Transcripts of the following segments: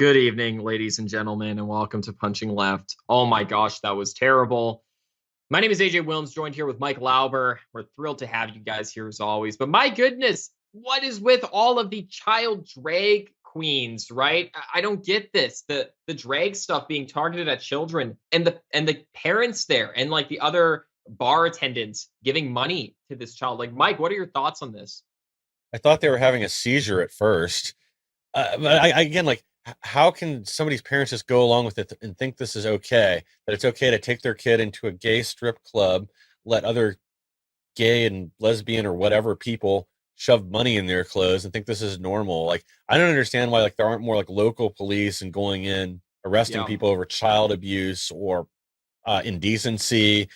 Good evening, ladies and gentlemen, and welcome to Punching Left. Oh my gosh, that was terrible. My name is AJ Williams, joined here with Mike Lauber. We're thrilled to have you guys here as always. But my goodness, what is with all of the child drag queens, right? I don't get this. The drag stuff being targeted at children and the parents there and like the other bar attendants giving money to this child. Like, Mike, what are your thoughts on this? I thought they were having a seizure at first. But again, like, how can somebody's parents just go along with it and think this is okay? That it's okay to take their kid into a gay strip club, let other gay and lesbian or whatever people shove money in their clothes and think this is normal? Like, I don't understand why like there aren't more like local police and going in arresting Yeah. people over child abuse or indecency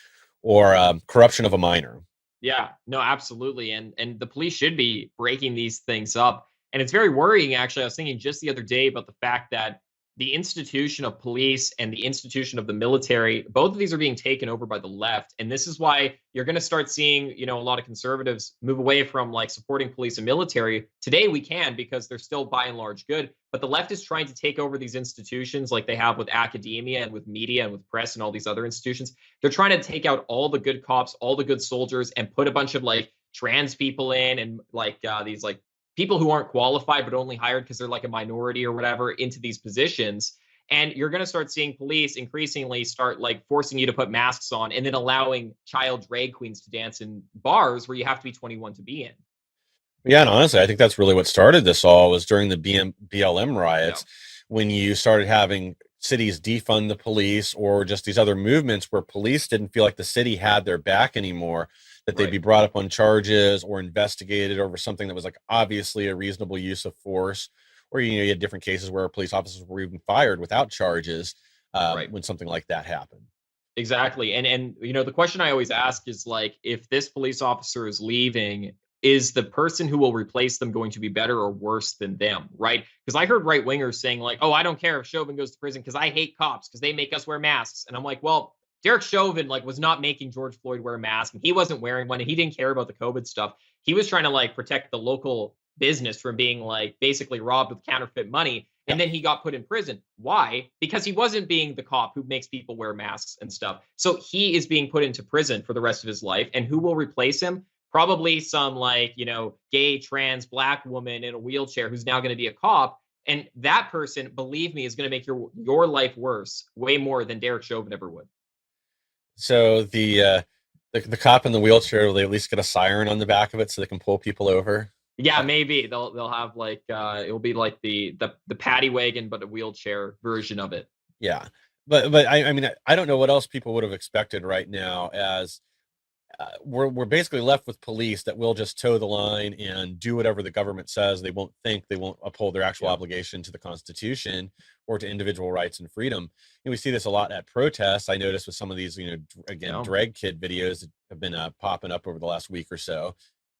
or corruption of a minor. Yeah, no, absolutely. And the police should be breaking these things up. And it's very worrying, actually. I was thinking just the other day about the fact that the institution of police and the institution of the military, both of these are being taken over by the left. And this is why you're going to start seeing, a lot of conservatives move away from like supporting police and military. Today we can because they're still by and large good. But the left is trying to take over these institutions like they have with academia and with media and with press and all these other institutions. They're trying to take out all the good cops, all the good soldiers, and put a bunch of like trans people in and like these like people who aren't qualified but only hired because they're like a minority or whatever into these positions. And you're going to start seeing police increasingly start like forcing you to put masks on and then allowing child drag queens to dance in bars where you have to be 21 to be in. Yeah, and honestly, I think that's really what started this all was during the BLM Yeah. riots when you started having cities defund the police or just these other movements where police didn't feel like the city had their back anymore, that they'd Right. be brought up on charges or investigated over something that was like obviously a reasonable use of force. Or you had different cases where police officers were even fired without charges Right. when something like that happened. Exactly. And the question I always ask is like if this police officer is leaving, is the person who will replace them going to be better or worse than them, right? Because I heard right wingers saying like, "Oh, I don't care if Chauvin goes to prison because I hate cops because they make us wear masks." And I'm like, "Well, Derek Chauvin like was not making George Floyd wear a mask and he wasn't wearing one and he didn't care about the COVID stuff. He was trying to like protect the local business from being like basically robbed with counterfeit money. Yeah. And then he got put in prison. Why? Because he wasn't being the cop who makes people wear masks and stuff. So he is being put into prison for the rest of his life. And who will replace him? Probably some like, gay, trans, black woman in a wheelchair who's now going to be a cop. And that person, believe me, is going to make your life worse way more than Derek Chauvin ever would. So the cop in the wheelchair, will they at least get a siren on the back of it so they can pull people over? Yeah, maybe they'll have like it'll be like the paddy wagon but a wheelchair version of it. Yeah, but I mean I don't know what else people would have expected right now as we're basically left with police that will just toe the line and do whatever the government says. They won't think, they won't uphold their actual Yeah. obligation to the Constitution or to individual rights and freedom. And we see this a lot at protests. I noticed with some of these, again, Yeah. drag kid videos that have been popping up over the last week or so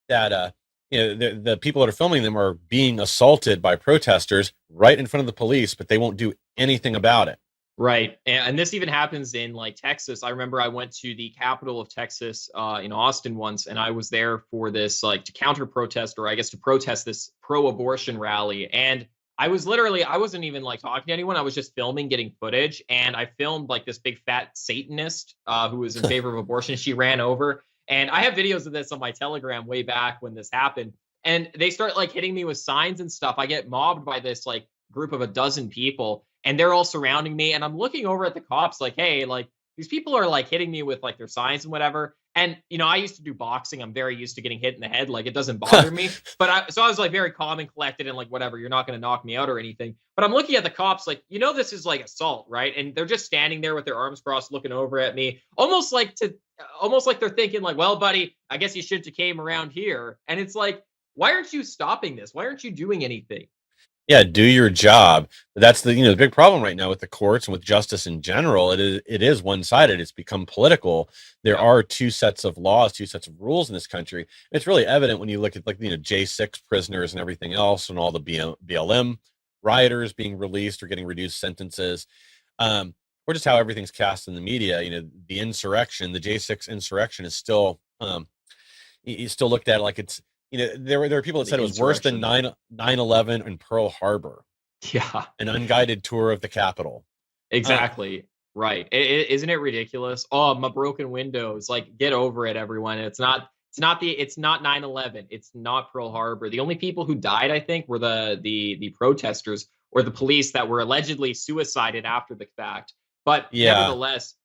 that the people that are filming them are being assaulted by protesters right in front of the police, but they won't do anything about it. Right. And this even happens in like Texas. I remember I went to the capital of Texas in Austin once, and I was there for this like to counter protest, or I guess to protest this pro abortion rally. And I wasn't even like talking to anyone. I was just filming, getting footage. And I filmed like this big fat Satanist who was in favor of abortion. She ran over. And I have videos of this on my Telegram way back when this happened. And they start like hitting me with signs and stuff. I get mobbed by this like group of a dozen people and they're all surrounding me and I'm looking over at the cops like, hey, like these people are like hitting me with like their signs and whatever. And I used to do boxing. I'm very used to getting hit in the head. Like it doesn't bother me. But I was like very calm and collected and like whatever, you're not going to knock me out or anything. But I'm looking at the cops like, this is like assault, right? And they're just standing there with their arms crossed looking over at me, almost like they're thinking like, well, buddy, I guess you shouldn't have came around here. And it's like, why aren't you stopping this? Why aren't you doing anything? Yeah, do your job. But that's the big problem right now with the courts and with justice in general. It is one-sided. It's become political. There Yeah. are two sets of laws, two sets of rules in this country. It's really evident when you look at like J6 prisoners and everything else and all the BLM rioters being released or getting reduced sentences. Or just how everything's cast in the media. The insurrection, the J6 insurrection is still you still looked at it like it's there were people that The said it was worse than insurrection. 9/11 and Pearl Harbor. Yeah. an unguided tour of the Capitol. Uh, Exactly. Right. Isn't it ridiculous? Oh, my broken windows. Like, get over it, everyone. It's not 9/11. It's not Pearl Harbor. The only people who died, I think, were the protesters or the police that were allegedly suicided after the fact. But yeah, nevertheless,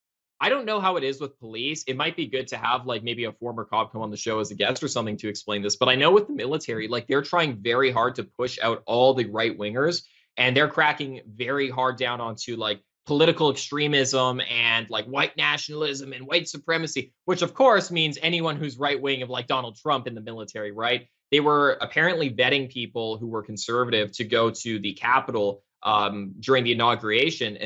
I don't know how it is with police. It might be good to have like maybe a former cop come on the show as a guest or something to explain this. But I know with the military, like they're trying very hard to push out all the right wingers, and they're cracking very hard down onto like political extremism and like white nationalism and white supremacy, which of course means anyone who's right wing of like Donald Trump in the military, right? They were apparently vetting people who were conservative to go to the Capitol during the inauguration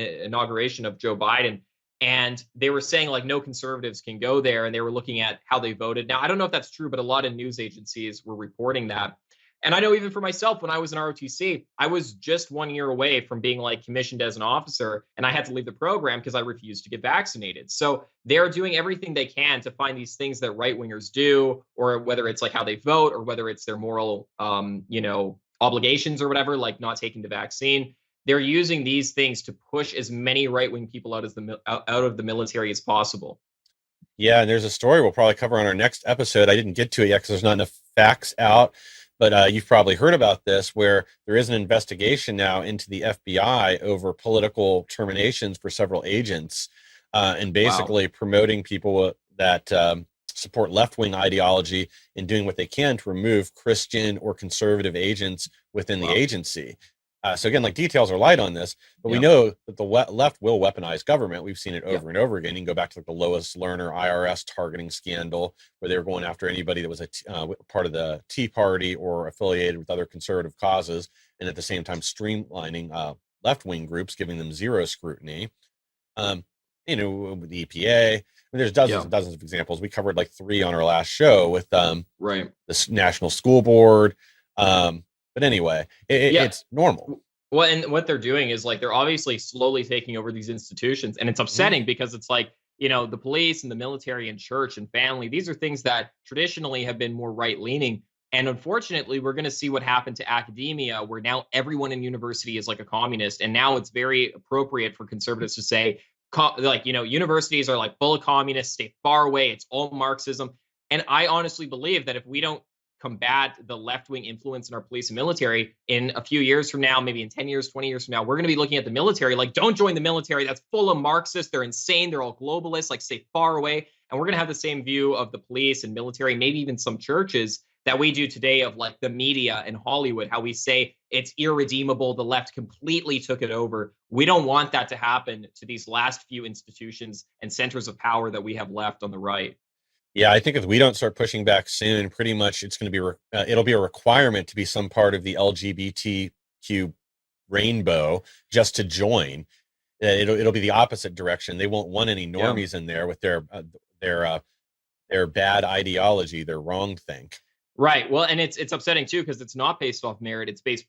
of Joe Biden. And they were saying like no conservatives can go there. And they were looking at how they voted. Now, I don't know if that's true, but a lot of news agencies were reporting that. And I know even for myself, when I was in ROTC, I was just 1 year away from being like commissioned as an officer, and I had to leave the program because I refused to get vaccinated. So they're doing everything they can to find these things that right wingers do, or whether it's like how they vote, or whether it's their moral, obligations or whatever, like not taking the vaccine. They're using these things to push as many right wing people out of the military as possible. yeah, and there's a story we'll probably cover on our next episode. I didn't get to it yet because there's not enough facts out, but you've probably heard about this, where there is an investigation now into the FBI over political terminations for several agents, and Wow. basically promoting people that support left-wing ideology and doing what they can to remove Christian or conservative agents within the Wow. agency. So again, like details are light on this, but we Yeah. know that the left will weaponize government. We've seen it Yeah. over and over again. You can go back to like the Lois Lerner IRS targeting scandal, where they were going after anybody that was part of the Tea Party or affiliated with other conservative causes, and at the same time streamlining left-wing groups, giving them zero scrutiny. Um, with the EPA. I mean, there's dozens Yeah. and dozens of examples. We covered like three on our last show with Right. the National School Board. But anyway, Yeah. it's normal. Well, and what they're doing is like they're obviously slowly taking over these institutions, and it's Mhm. upsetting because it's like the police and the military and church and family. These are things that traditionally have been more right leaning, and unfortunately, we're going to see what happened to academia, where now everyone in university is like a communist, and now it's very appropriate for conservatives to say, like universities are like full of communists, stay far away. It's all Marxism, and I honestly believe that if we don't combat the left wing influence in our police and military in a few years from now, maybe in 10 years, 20 years from now, we're going to be looking at the military like, don't join the military. That's full of Marxists. They're insane. They're all globalists, like, stay far away. And we're going to have the same view of the police and military, maybe even some churches that we do today of like the media and Hollywood, how we say it's irredeemable. The left completely took it over. We don't want that to happen to these last few institutions and centers of power that we have left on the right. Yeah, I think if we don't start pushing back soon, pretty much it's going to be it'll be a requirement to be some part of the LGBTQ rainbow just to join. It'll be the opposite direction. They won't want any Yeah. normies in there with their their bad ideology, their wrong think. Right. Well, and it's upsetting too because it's not based off merit. It's based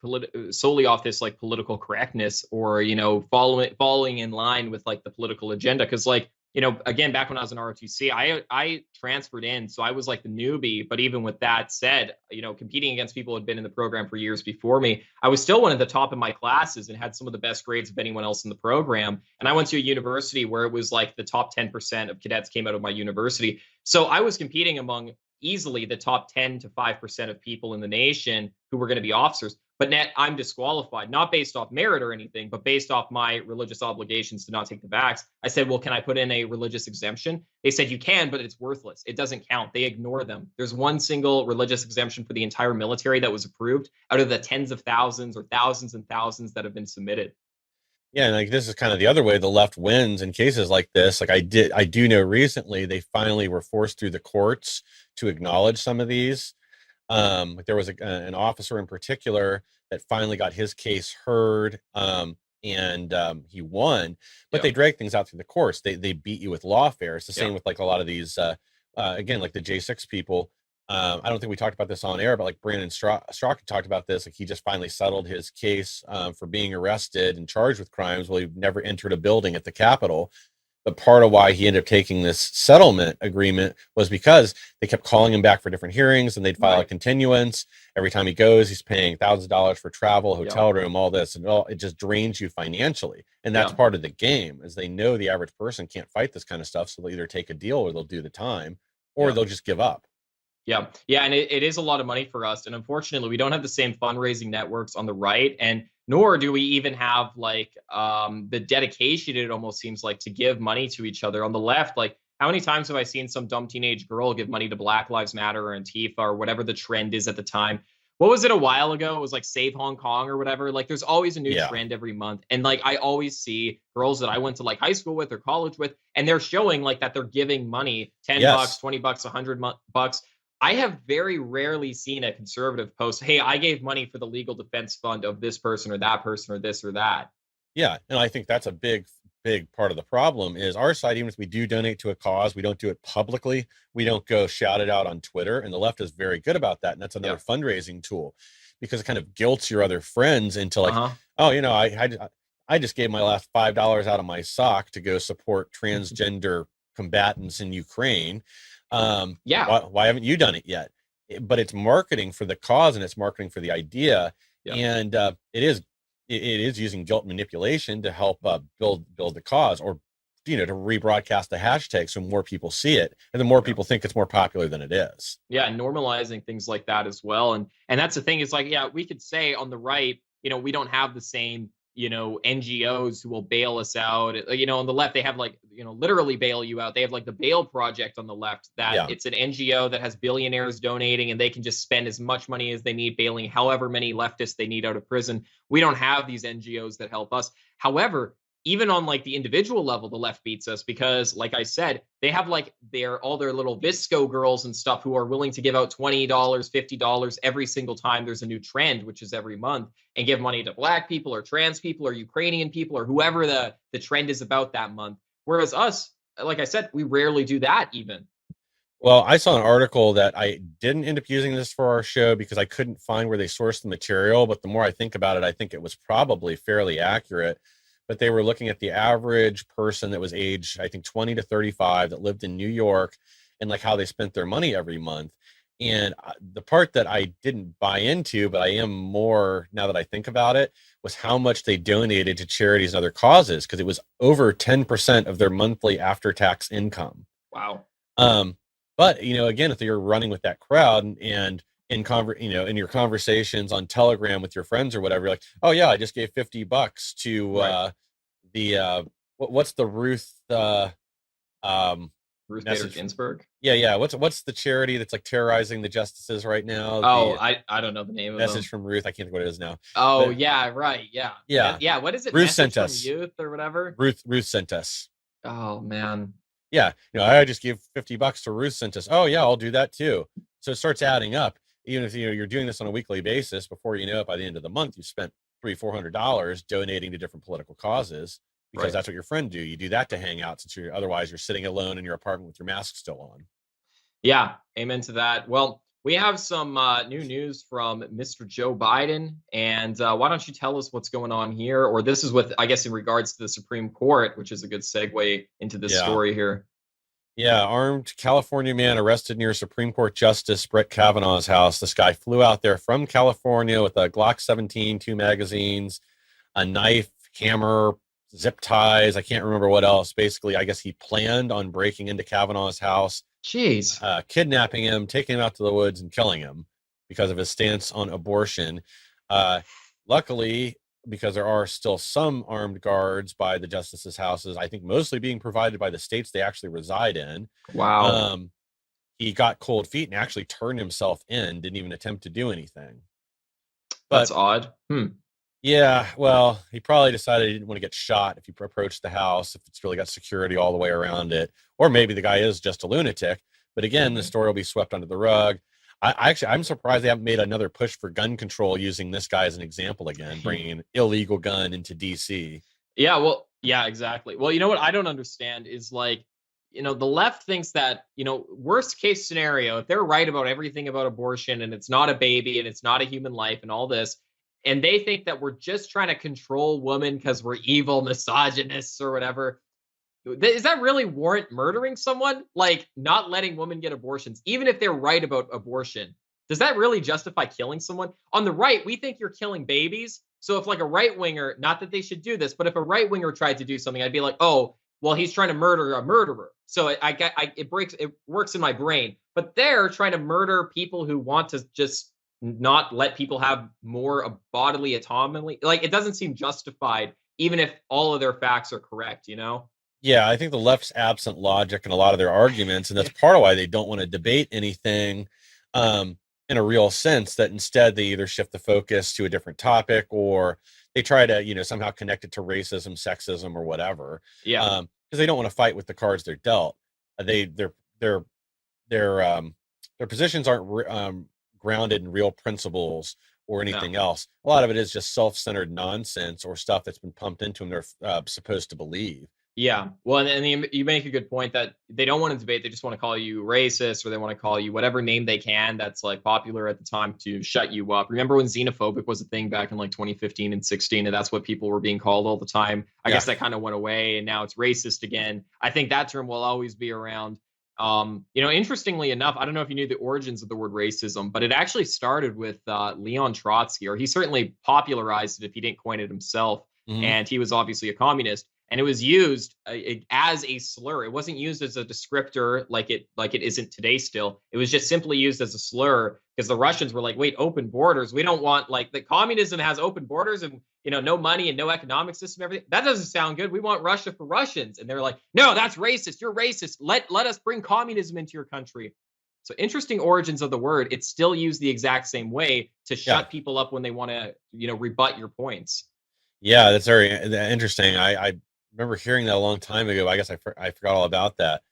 solely off this like political correctness or following in line with like the political agenda. Because like again, back when I was in ROTC, I transferred in, so I was like the newbie. But even with that said, competing against people who had been in the program for years before me, I was still one of the top in my classes and had some of the best grades of anyone else in the program. And I went to a university where it was like the top 10% of cadets came out of my university. So I was competing among easily the top 10 to 5% of people in the nation who were going to be officers. But net, I'm disqualified, not based off merit or anything, but based off my religious obligations to not take the vax. I said, well, can I put in a religious exemption? They said, you can, but it's worthless. It doesn't count. They ignore them. There's one single religious exemption for the entire military that was approved out of the tens of thousands or thousands and thousands that have been submitted. Yeah, and like this is kind of the other way the left wins in cases like this. Like I do know recently they finally were forced through the courts to acknowledge some of these. Like there was an officer in particular that finally got his case heard, and he won, but Yeah. they drag things out through the courts. They beat you with lawfare. It's the Yeah. same with like a lot of these, again, like the J6 people. I don't think we talked about this on air, but like Brandon Strzok talked about this. Like he just finally settled his case for being arrested and charged with crimes while he never entered a building at the Capitol. But part of why he ended up taking this settlement agreement was because they kept calling him back for different hearings, and they'd file a Right. continuance. Every time he goes, he's paying thousands of dollars for travel, Yeah. hotel room, all this, and it just drains you financially. And that's Yeah. part of the game, is they know the average person can't fight this kind of stuff, so they'll either take a deal or they'll do the time, or Yeah. they'll just give up. Yeah. Yeah. And it is a lot of money for us. And unfortunately, we don't have the same fundraising networks on the right. And nor do we even have like the dedication, it almost seems like, to give money to each other. On the left, like, how many times have I seen some dumb teenage girl give money to Black Lives Matter or Antifa or whatever the trend is at the time? What was it a while ago? It was like Save Hong Kong or whatever. Like, there's always a new Yeah. trend every month. And like, I always see girls that I went to like high school with or college with, and they're showing like that they're giving money, $10, Yes. $20, $100. I have very rarely seen a conservative post, hey, I gave money for the legal defense fund of this person or that person or this or that. Yeah, and I think that's a big part of the problem is our side, even if we do donate to a cause, we don't do it publicly. We don't go shout it out on Twitter. And the left is very good about that. And that's another Yeah. fundraising tool, because it kind of guilts your other friends into like, Uh-huh. oh, I just gave my last $5 out of my sock to go support transgender combatants in Ukraine. Yeah. Why haven't you done it yet? But it's marketing for the cause, and it's marketing for the idea. Yeah. And it is using guilt manipulation to help build the cause, or to rebroadcast the hashtag so more people see it, and the more Yeah. people think it's more popular than it is. Yeah, normalizing things like that as well. And that's the thing, is like, yeah, we could say on the right, we don't have the same, NGOs who will bail us out. On the left, they have like, literally bail you out. They have like the Bail Project on the left, that Yeah. it's an NGO that has billionaires donating, and they can just spend as much money as they need bailing however many leftists they need out of prison. We don't have these NGOs that help us. However, even on like the individual level, the left beats us because, like I said, they have like all their little Visco girls and stuff who are willing to give out $20, $50 every single time there's a new trend, which is every month, and give money to Black people or trans people or Ukrainian people or whoever the trend is about that month. Whereas us, like I said, we rarely do that even. Well, I saw an article that I didn't end up using this for our show because I couldn't find where they sourced the material. But the more I think about it, I think it was probably fairly accurate. But they were looking at the average person that was aged, I think, 20 to 35, that lived in New York, and like how they spent their money every month. And the part that I didn't buy into, but I am more now that I think about it, was how much they donated to charities and other causes, because it was over 10% of their monthly after-tax income. Wow. Um, but again, if you're running with that crowd, and in your conversations on Telegram with your friends or whatever, you're like, oh yeah, I just gave $50 to Right. the what's the um Ruth Bader message? Ginsburg. Yeah. What's the charity that's like terrorizing the justices right now? Oh, The I don't know the name of them. message from Ruth. I can't think what it is now. Oh, But yeah, right. Yeah. yeah, Yeah. What is it? Ruth Message sent from us. Youth or whatever? Ruth sent us. Oh, man. Yeah, I just gave $50 to Ruth sent us. Oh yeah, I'll do that too. So it starts adding up. Even if you're doing this on a weekly basis, before you know it, by the end of the month, you spent $300-400 donating to different political causes, because Right. that's what your friend do. You do that to hang out, since you're sitting alone in your apartment with your mask still on. Yeah, amen to that. Well, we have some new news from Mr. Joe Biden, and why don't you tell us what's going on here? Or this is with, I guess, in regards to the Supreme Court, which is a good segue into this Yeah. story here. Yeah, armed California man arrested near Supreme Court Justice Brett Kavanaugh's house. This guy flew out there from California with a Glock 17, 2 magazines, a knife, hammer, zip ties. I can't remember what else. Basically, I guess he planned on breaking into Kavanaugh's house, Jeez. kidnapping him, taking him out to the woods, and killing him because of his stance on abortion. Uh, Luckily, because there are still some armed guards by the justices' houses, I think mostly being provided by the states they actually reside in. Wow. He got cold feet and actually turned himself in, didn't even attempt to do anything. That's But odd. yeah, well, he probably decided he didn't want to get shot if he approached the house, if it's really got security all the way around it. Or maybe the guy is just a lunatic. But again, the story will be swept under the rug. I'm surprised they haven't made another push for gun control using this guy as an example again, bringing an illegal gun into DC. Yeah, well, yeah, exactly. Well, you know what I don't understand is like, the left thinks that, worst case scenario, if they're right about everything about abortion and it's not a baby and it's not a human life and all this, and they think that we're just trying to control women because we're evil misogynists or whatever, Is that really warrant murdering someone? Like not letting women get abortions, even if they're right about abortion. Does that really justify killing someone? On the right, we think you're killing babies. So if like a right winger, not that they should do this, but if a right winger tried to do something, I'd be like, oh, well, he's trying to murder a murderer. So it works in my brain. But they're trying to murder people who want to just not let people have more bodily autonomy. Like it doesn't seem justified, even if all of their facts are correct. You know? Yeah, I think the left's absent logic in a lot of their arguments, and that's part of why they don't want to debate anything in a real sense. That instead they either shift the focus to a different topic, or they try to, somehow connect it to racism, sexism, or whatever. Yeah. Because they don't want to fight with the cards they're dealt. Their their positions aren't grounded in real principles or anything No. else. A lot of it is just self-centered nonsense or stuff that's been pumped into them they're supposed to believe. Yeah. Well, and you make a good point that they don't want to debate. They just want to call you racist, or they want to call you whatever name they can that's like popular at the time to shut you up. Remember when xenophobic was a thing back in like 2015 and 16, and that's what people were being called all the time? I guess that kind of went away, and now it's racist again. I think that term will always be around. Interestingly enough, I don't know if you knew the origins of the word racism, but it actually started with Leon Trotsky, or he certainly popularized it if he didn't coin it himself. Mhm. And he was obviously a communist, and it was used as a slur. It wasn't used as a descriptor like it isn't today. Still, it was just simply used as a slur because the Russians were like, "Wait, open borders? We don't want like the communism has open borders and no money and no economic system. Everything that doesn't sound good. We want Russia for Russians." And they're like, "No, that's racist. You're racist. Let us bring communism into your country." So interesting origins of the word. It's still used the exact same way to shut people up when they want to rebut your points. Yeah, that's very interesting. I remember hearing that a long time ago. I guess I forgot all about that.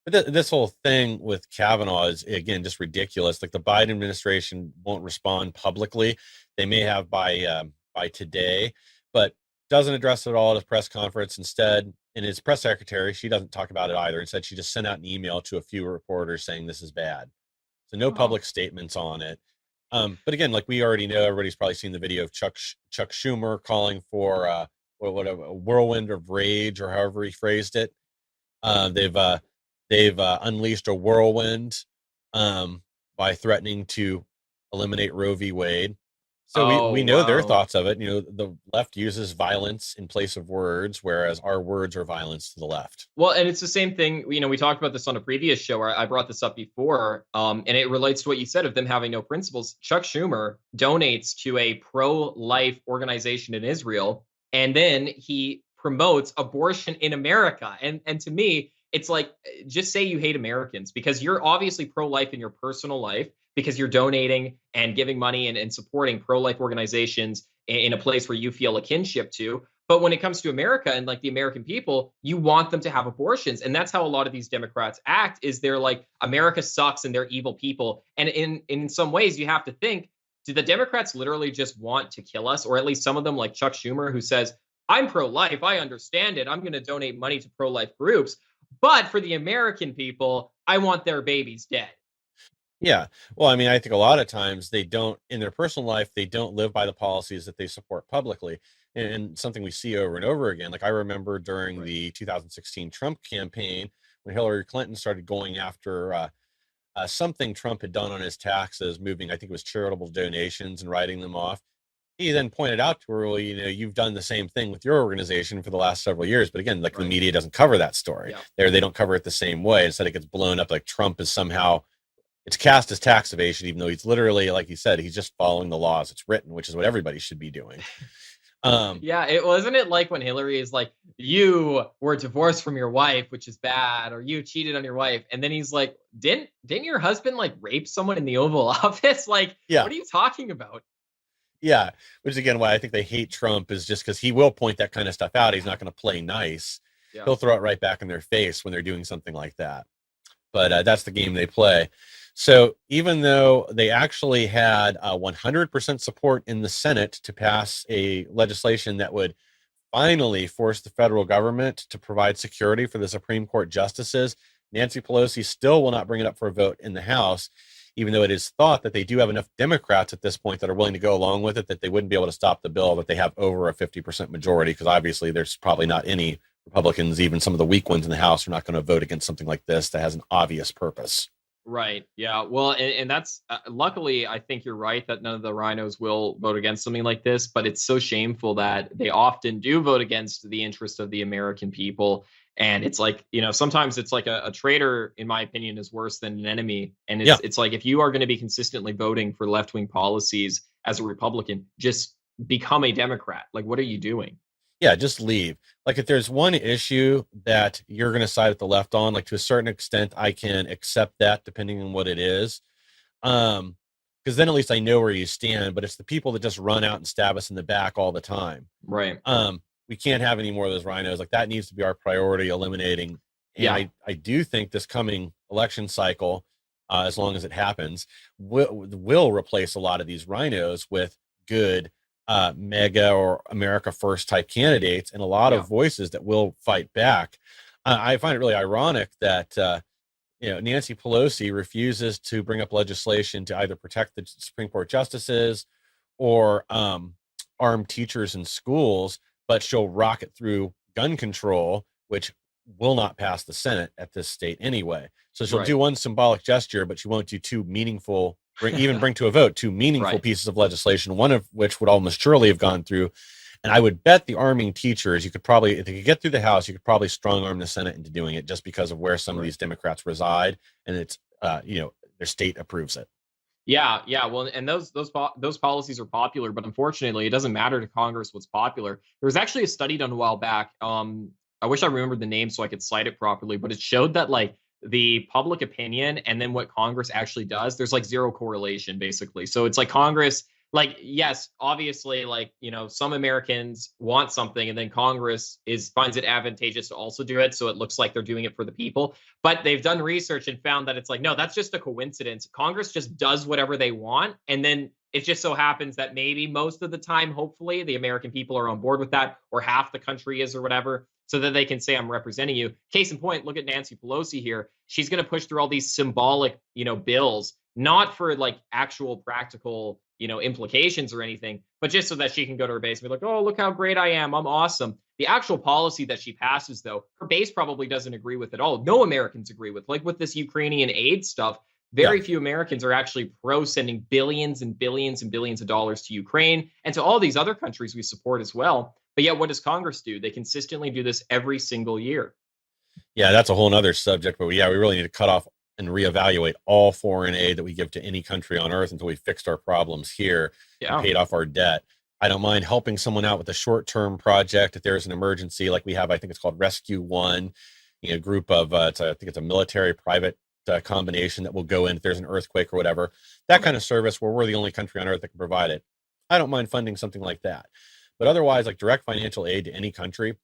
But this whole thing with Kavanaugh is, again, just ridiculous. Like the Biden administration won't respond publicly. They may have by today, but doesn't address it at all at his press conference. Instead, in his press secretary, she doesn't talk about it either. Instead, she just sent out an email to a few reporters saying this is bad. So no public statements on it. But again, like we already know, everybody's probably seen the video of Chuck Schumer calling for what a whirlwind of rage, or however he phrased it. They've unleashed a whirlwind by threatening to eliminate Roe v. Wade. So we know their thoughts of it. The left uses violence in place of words, whereas our words are violence to the left. Well, and it's the same thing. We talked about this on a previous show where I brought this up before, and it relates to what you said of them having no principles. Chuck Schumer donates to a pro-life organization in Israel, and then he promotes abortion in America. And to me, it's like, just say you hate Americans because you're obviously pro-life in your personal life because you're donating and giving money and supporting pro-life organizations in a place where you feel a kinship to. But when it comes to America and like the American people, you want them to have abortions. And that's how a lot of these Democrats act, is they're like, America sucks and they're evil people. And in some ways you have to think, do the Democrats literally just want to kill us? Or at least some of them, like Chuck Schumer, who says, I'm pro-life, I understand it, I'm going to donate money to pro-life groups. But for the American people, I want their babies dead. Yeah. Well, I mean, I think a lot of times they don't, in their personal life, they don't live by the policies that they support publicly. And something we see over and over again. Like I remember during the 2016 Trump campaign, when Hillary Clinton started going after something Trump had done on his taxes, moving, I think it was charitable donations and writing them off. He then pointed out to her, well, you've done the same thing with your organization for the last several years. But again, like the media doesn't cover that story. Yeah. They don't cover it the same way. Instead, it gets blown up like Trump is somehow, it's cast as tax evasion, even though he's literally, like you said, he's just following the laws. It's written, which is what everybody should be doing. Yeah, it wasn't it like when Hillary is like, you were divorced from your wife, which is bad, or you cheated on your wife, and then he's like, didn't your husband like rape someone in the Oval Office? Like, what are you talking about? Yeah, which is again why I think they hate Trump, is just because he will point that kind of stuff out. He's not going to play nice. Yeah. He'll throw it right back in their face when they're doing something like that. But that's the game they play. So even though they actually had 100% support in the Senate to pass a legislation that would finally force the federal government to provide security for the Supreme Court justices, Nancy Pelosi still will not bring it up for a vote in the House, even though it is thought that they do have enough Democrats at this point that are willing to go along with it, that they wouldn't be able to stop the bill, but they have over a 50% majority, because obviously there's probably not any Republicans, even some of the weak ones in the House, are not going to vote against something like this that has an obvious purpose. Right. Yeah. Well, and that's luckily, I think you're right that none of the rhinos will vote against something like this, but it's so shameful that they often do vote against the interest of the American people. And it's like, sometimes it's like a traitor, in my opinion, is worse than an enemy. And Yeah, it's like if you are going to be consistently voting for left-wing policies as a Republican, just become a Democrat. Like, what are you doing? yeah, just leave. Like if there's one issue that you're going to side with the left on, like to a certain extent, I can accept that depending on what it is. Um, because then at least I know where you stand. But it's the people that just run out and stab us in the back all the time. Right. We can't have any more of those rhinos. Like that needs to be our priority, eliminating. And Yeah. I do think this coming election cycle, as long as it happens, will replace a lot of these rhinos with good mega or America First type candidates and a lot Yeah. of voices that will fight back. I find it really ironic that Nancy Pelosi refuses to bring up legislation to either protect the Supreme Court justices or arm teachers in schools, but she'll rocket through gun control, which will not pass the Senate at this state anyway. So she'll Right. do one symbolic gesture, but she won't do two meaningful, bring to a vote two meaningful Right. pieces of legislation, one of which would almost surely have gone through. And I would bet the arming teachers, you could probably, if they could get through the House, you could probably strong arm the Senate into doing it just because of where some of Right. these Democrats reside, and it's their state approves it. Yeah, yeah. Well, and those policies are popular, but unfortunately, it doesn't matter to Congress what's popular. There was actually a study done a while back. I wish I remembered the name so I could cite it properly, but it showed that like the public opinion and then what Congress actually does, there's like zero correlation basically. So it's like Congress, like yes, obviously, like some Americans want something, and then Congress is finds it advantageous to also do it, so it looks like they're doing it for the people. But they've done research and found that it's like, no, that's just a coincidence. Congress just does whatever they want. And then it just so happens that maybe most of the time, hopefully, the American people are on board with that, or half the country is, or whatever, so that they can say, I'm representing you. Case in point, look at Nancy Pelosi here. She's going to push through all these symbolic, bills, not for like actual practical, implications or anything, but just so that she can go to her base and be like, oh, look how great I am. I'm awesome. The actual policy that she passes, though, her base probably doesn't agree with at all. No Americans agree with. Like with this Ukrainian aid stuff, Yeah. very few Americans are actually pro sending billions and billions and billions of dollars to Ukraine and to all these other countries we support as well. But yet, what does Congress do? They consistently do this every single year. Yeah, that's a whole nother subject, but yeah, we really need to cut off and reevaluate all foreign aid that we give to any country on earth until we fixed our problems here and Yeah. paid off our debt. I don't mind helping someone out with a short-term project if there's an emergency, like we have. I think it's called Rescue One, group of I think it's a military private combination that will go in if there's an earthquake or whatever. That kind of service where we're the only country on earth that can provide it. I don't mind funding something like that, but otherwise, like direct financial aid to any country,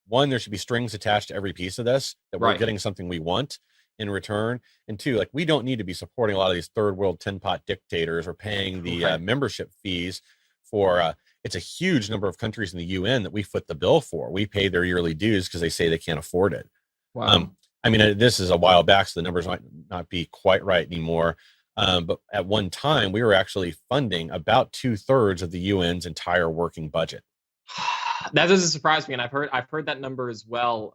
one, there should be strings attached to every piece of this that we're Right. getting something we want in return. And two, like we don't need to be supporting a lot of these third world tin pot dictators or paying the Right. membership fees for. It's a huge number of countries in the UN that we foot the bill for. We pay their yearly dues because they say they can't afford it. Wow. I mean, this is a while back, so the numbers might not be quite right anymore. But at one time, we were actually funding about 2/3 of the UN's entire working budget. That doesn't surprise me, and I've heard that number as well.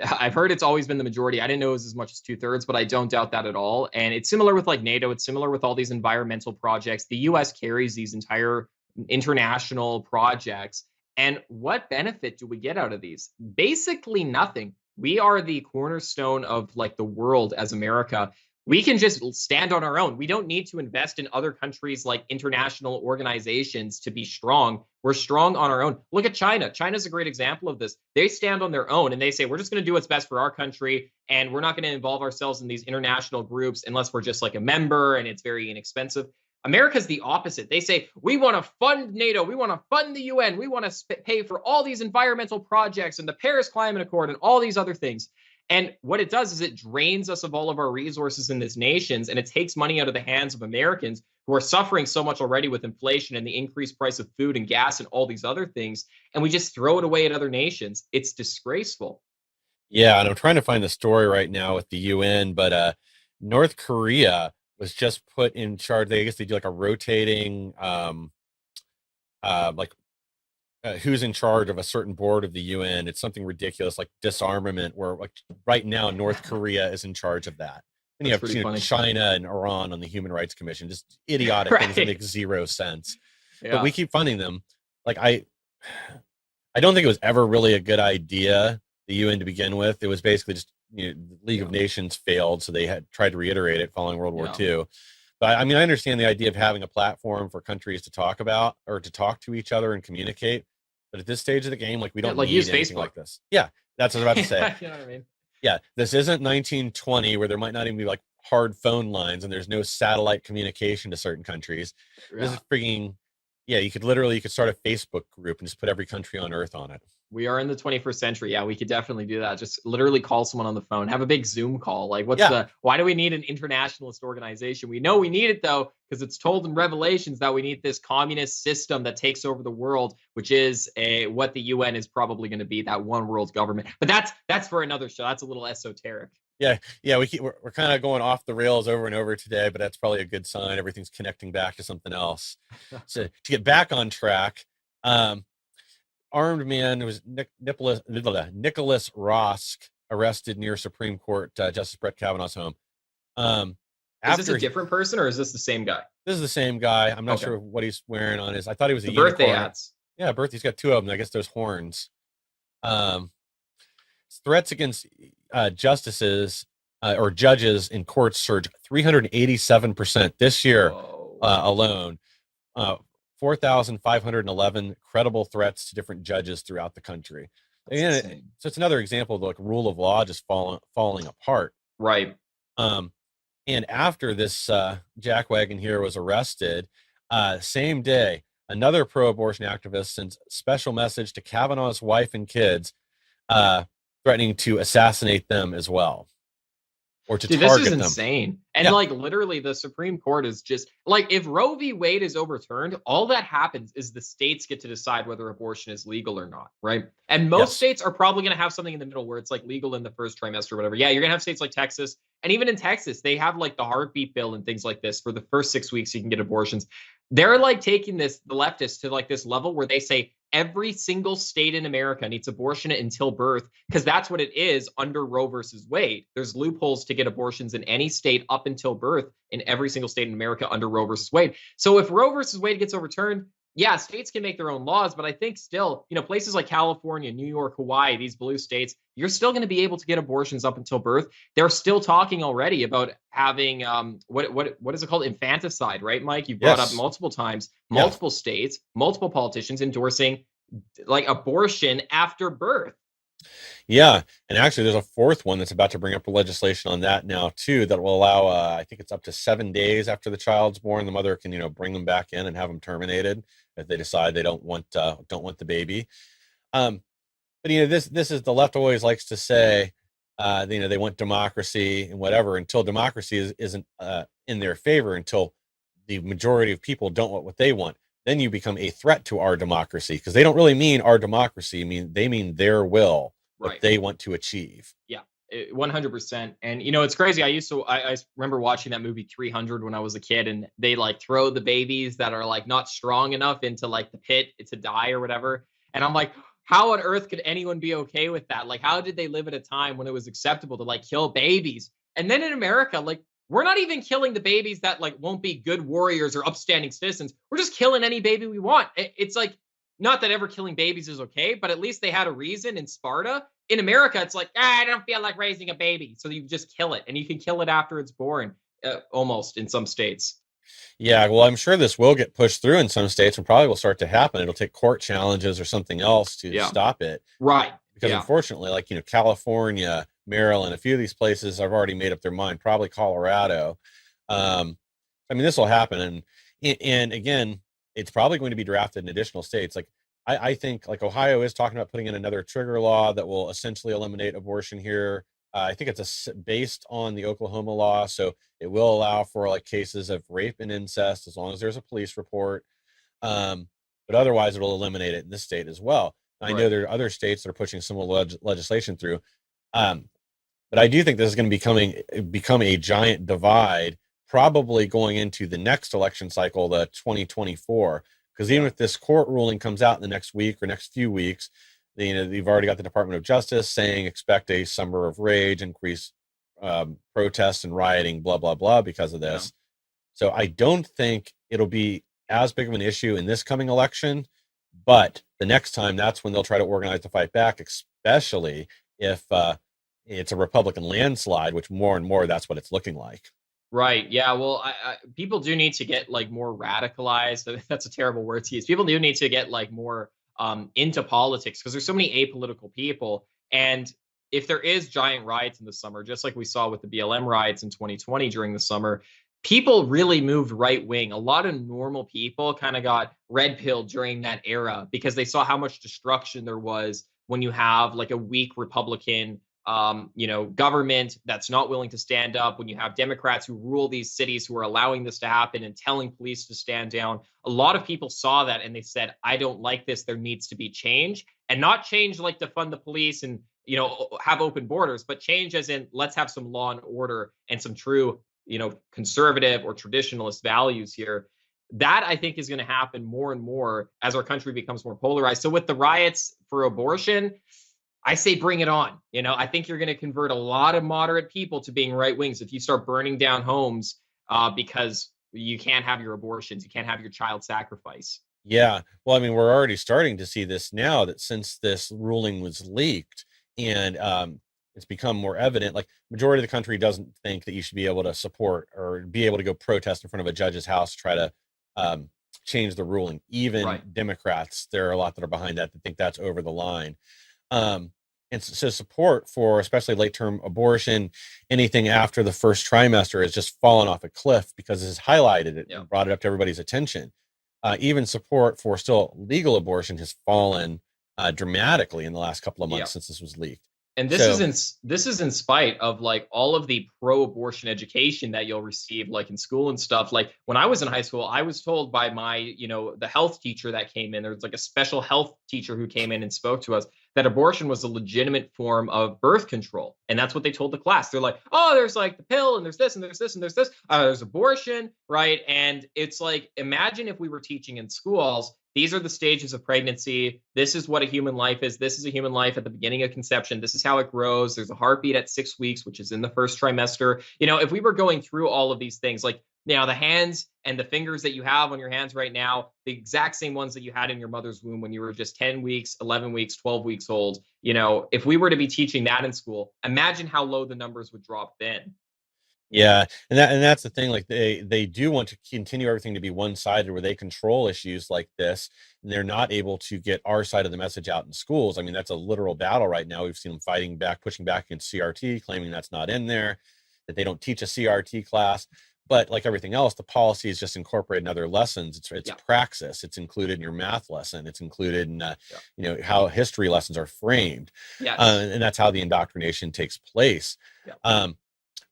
I've heard it's always been the majority. I didn't know it was as much as 2/3, but I don't doubt that at all. And it's similar with like NATO. It's similar with all these environmental projects. The U.S. carries these entire international projects. And what benefit do we get out of these? Basically nothing. We are the cornerstone of like the world as America. We can just stand on our own. We don't need to invest in other countries like international organizations to be strong. We're strong on our own. Look at China. China's a great example of this. They stand on their own and they say, we're just going to do what's best for our country. And we're not going to involve ourselves in these international groups unless we're just like a member and it's very inexpensive. America's the opposite. They say, we want to fund NATO. We want to fund the UN. We want to pay for all these environmental projects and the Paris Climate Accord and all these other things. And what it does is it drains us of all of our resources in these nations, and it takes money out of the hands of Americans who are suffering so much already with inflation and the increased price of food and gas and all these other things. And we just throw it away at other nations. It's disgraceful. Yeah, and I'm trying to find the story right now with the UN, but North Korea was just put in charge. I guess they do like a rotating like who's in charge of a certain board of the UN. It's something ridiculous like disarmament, where like right now North Korea is in charge of that. And you That's have pretty funny. China and Iran on the Human Rights Commission, just idiotic things that Right. make zero sense. But we Yeah. keep funding them. Like I don't think it was ever really a good idea, the UN to begin with. It was basically just the League of Yeah. Nations failed, so they had tried to reiterate it following World War Yeah. II. But I mean, I understand the idea of having a platform for countries to talk about or to talk to each other and communicate. But at this stage of the game, like we Yeah, don't like need use anything Facebook. like this. Yeah, that's what I was about to say. You know what I mean? Yeah, this isn't 1920 where there might not even be like hard phone lines and there's no satellite communication to certain countries. This is Yeah. freaking, yeah, you could start a Facebook group and just put every country on earth on it. We are in the 21st century. Yeah, we could definitely do that. Just literally call someone on the phone, have a big Zoom call. Like, Yeah, why do we need an internationalist organization? We know we need it though, because it's told in Revelations that we need this communist system that takes over the world, which is what the UN is probably going to be, that one world government. But that's for another show. That's a little esoteric. yeah, we're kind of going off the rails over and over today, but that's probably a good sign. Everything's connecting back to something else. So to get back on track, um, armed man was Nicholas Rosk arrested near Supreme Court Justice Brett Kavanaugh's home. Um, Is this a after different person or is this the same guy? This is the same guy. I'm not Okay. sure what he's wearing on his. I thought he was a The birthday unicorn. hats. Yeah, birthday. He's got two of them. I guess those horns. Um, threats against justices or judges in courts surged 387% this year Whoa. alone. 4,511 credible threats to different judges throughout the country. That's And insane. so it's another example of like rule of law just falling apart. Right. Um, and after this jackwagon here was arrested, same day, another pro-abortion activist sends special message to Kavanaugh's wife and kids, threatening to assassinate them as well, or to Dude, this target is them. insane. And Yeah. like literally the Supreme Court is just like if Roe v. Wade is overturned, all that happens is the states get to decide whether abortion is legal or not, right? And most Yes. states are probably going to have something in the middle where it's like legal in the first trimester or whatever. Yeah, you're going to have states like Texas. And even in Texas, they have like the heartbeat bill and things like this for the first 6 weeks you can get abortions. They're like taking the leftists to like this level where they say every single state in America needs abortion until birth because that's what it is under Roe versus Wade. There's loopholes to get abortions in any state up until birth in every single state in America under Roe versus Wade. So if Roe versus Wade gets overturned, yeah, states can make their own laws, but I think still, places like California, New York, Hawaii, these blue states, you're still going to be able to get abortions up until birth. They're still talking already about having what is it called? Infanticide, right, Mike? You brought up multiple times, multiple states, multiple politicians endorsing like abortion after birth. Yeah, and actually, there's a fourth one that's about to bring up legislation on that now too. That will allow, I think it's up to 7 days after the child's born, the mother can, bring them back in and have them terminated if they decide they don't want the baby. But this is the left always likes to say, they want democracy and whatever until democracy isn't in their favor, until the majority of people don't want what they want. Then you become a threat to our democracy because they don't really mean our democracy. They mean their will. What they want to achieve. Yeah, 100%. And it's crazy. I remember watching that movie 300 when I was a kid, and they like throw the babies that are like not strong enough into like the pit to die or whatever. And I'm like, how on earth could anyone be okay with that? Like, how did they live at a time when it was acceptable to like kill babies? And then in America, like we're not even killing the babies that like won't be good warriors or upstanding citizens. We're just killing any baby we want. It's like, not that ever killing babies is okay, but at least they had a reason in Sparta. In America, it's like, I don't feel like raising a baby. So you just kill it, and you can kill it after it's born, almost in some states. Yeah, well, I'm sure this will get pushed through in some states and probably will start to happen. It'll take court challenges or something else to stop it. Right. Because unfortunately, like, California, Maryland, a few of these places have already made up their mind, probably Colorado. This will happen. And again, it's probably going to be drafted in additional states. Like I think like Ohio is talking about putting in another trigger law that will essentially eliminate abortion here. I think it's based on the Oklahoma law, so it will allow for like cases of rape and incest as long as there's a police report. But otherwise, it'll eliminate it in this state as well. I know there are other states that are pushing similar legislation through. But I do think this is going to become a giant divide, probably going into the next election cycle, the 2024, Because even Yeah. if this court ruling comes out in the next week or next few weeks, you've already got the Department of Justice saying expect a summer of rage, increased protests and rioting, blah blah blah, because of Yeah. this. So I don't think it'll be as big of an issue in this coming election, but the next time, that's when they'll try to organize the fight back, especially if it's a Republican landslide, which more and more that's what it's looking like. Right. Yeah. Well, people do need to get like more radicalized. That's a terrible word to use. People do need to get like more into politics because there's so many apolitical people. And if there is giant riots in the summer, just like we saw with the BLM riots in 2020 during the summer, people really moved right wing. A lot of normal people kind of got red pilled during that era because they saw how much destruction there was when you have like a weak Republican government that's not willing to stand up, when you have Democrats who rule these cities who are allowing this to happen and telling police to stand down. A lot of people saw that and they said, I don't like this. There needs to be change, and not change like to fund the police and, have open borders, but change as in let's have some law and order and some true, conservative or traditionalist values here. That I think is going to happen more and more as our country becomes more polarized. So with the riots for abortion, I say bring it on. I think you're going to convert a lot of moderate people to being right wings if you start burning down homes because you can't have your abortions, you can't have your child sacrifice. Yeah. Well, I mean, we're already starting to see this now, that since this ruling was leaked and it's become more evident, like majority of the country doesn't think that you should be able to support or be able to go protest in front of a judge's house to try to um, change the ruling. Even Right. Democrats, there are a lot that are behind that think that's over the line. Um, and so support for especially late term abortion, anything after the first trimester, has just fallen off a cliff because it has highlighted it Yeah. and brought it up to everybody's attention. Even support for still legal abortion has fallen dramatically in the last couple of Yeah. months since this was leaked. And So this is in spite of like all of the pro-abortion education that you'll receive like in school and stuff. Like when I was in high school, I was told by my, the health teacher that came in, there was like a special health teacher who came in and spoke to us, that abortion was a legitimate form of birth control. And that's what they told the class. They're like, oh, there's like the pill and there's this and there's this and there's this. There's abortion, right? And it's like, imagine if we were teaching in schools, these are the stages of pregnancy. This is what a human life is. This is a human life at the beginning of conception. This is how it grows. There's a heartbeat at 6 weeks, which is in the first trimester. If we were going through all of these things, like now the hands and the fingers that you have on your hands right now, the exact same ones that you had in your mother's womb when you were just 10 weeks, 11 weeks, 12 weeks old. If we were to be teaching that in school, imagine how low the numbers would drop then. yeah, and that's the thing. Like they do want to continue everything to be one sided, where they control issues like this, and they're not able to get our side of the message out in schools. I mean, that's a literal battle right now. We've seen them fighting back, pushing back against CRT, claiming that's not in there, that they don't teach a CRT class. But like everything else, the policy is just incorporated in other lessons. It's Yeah. praxis. It's included in your math lesson. It's included in Yeah. how history lessons are framed, Yes. and that's how the indoctrination takes place. Yeah.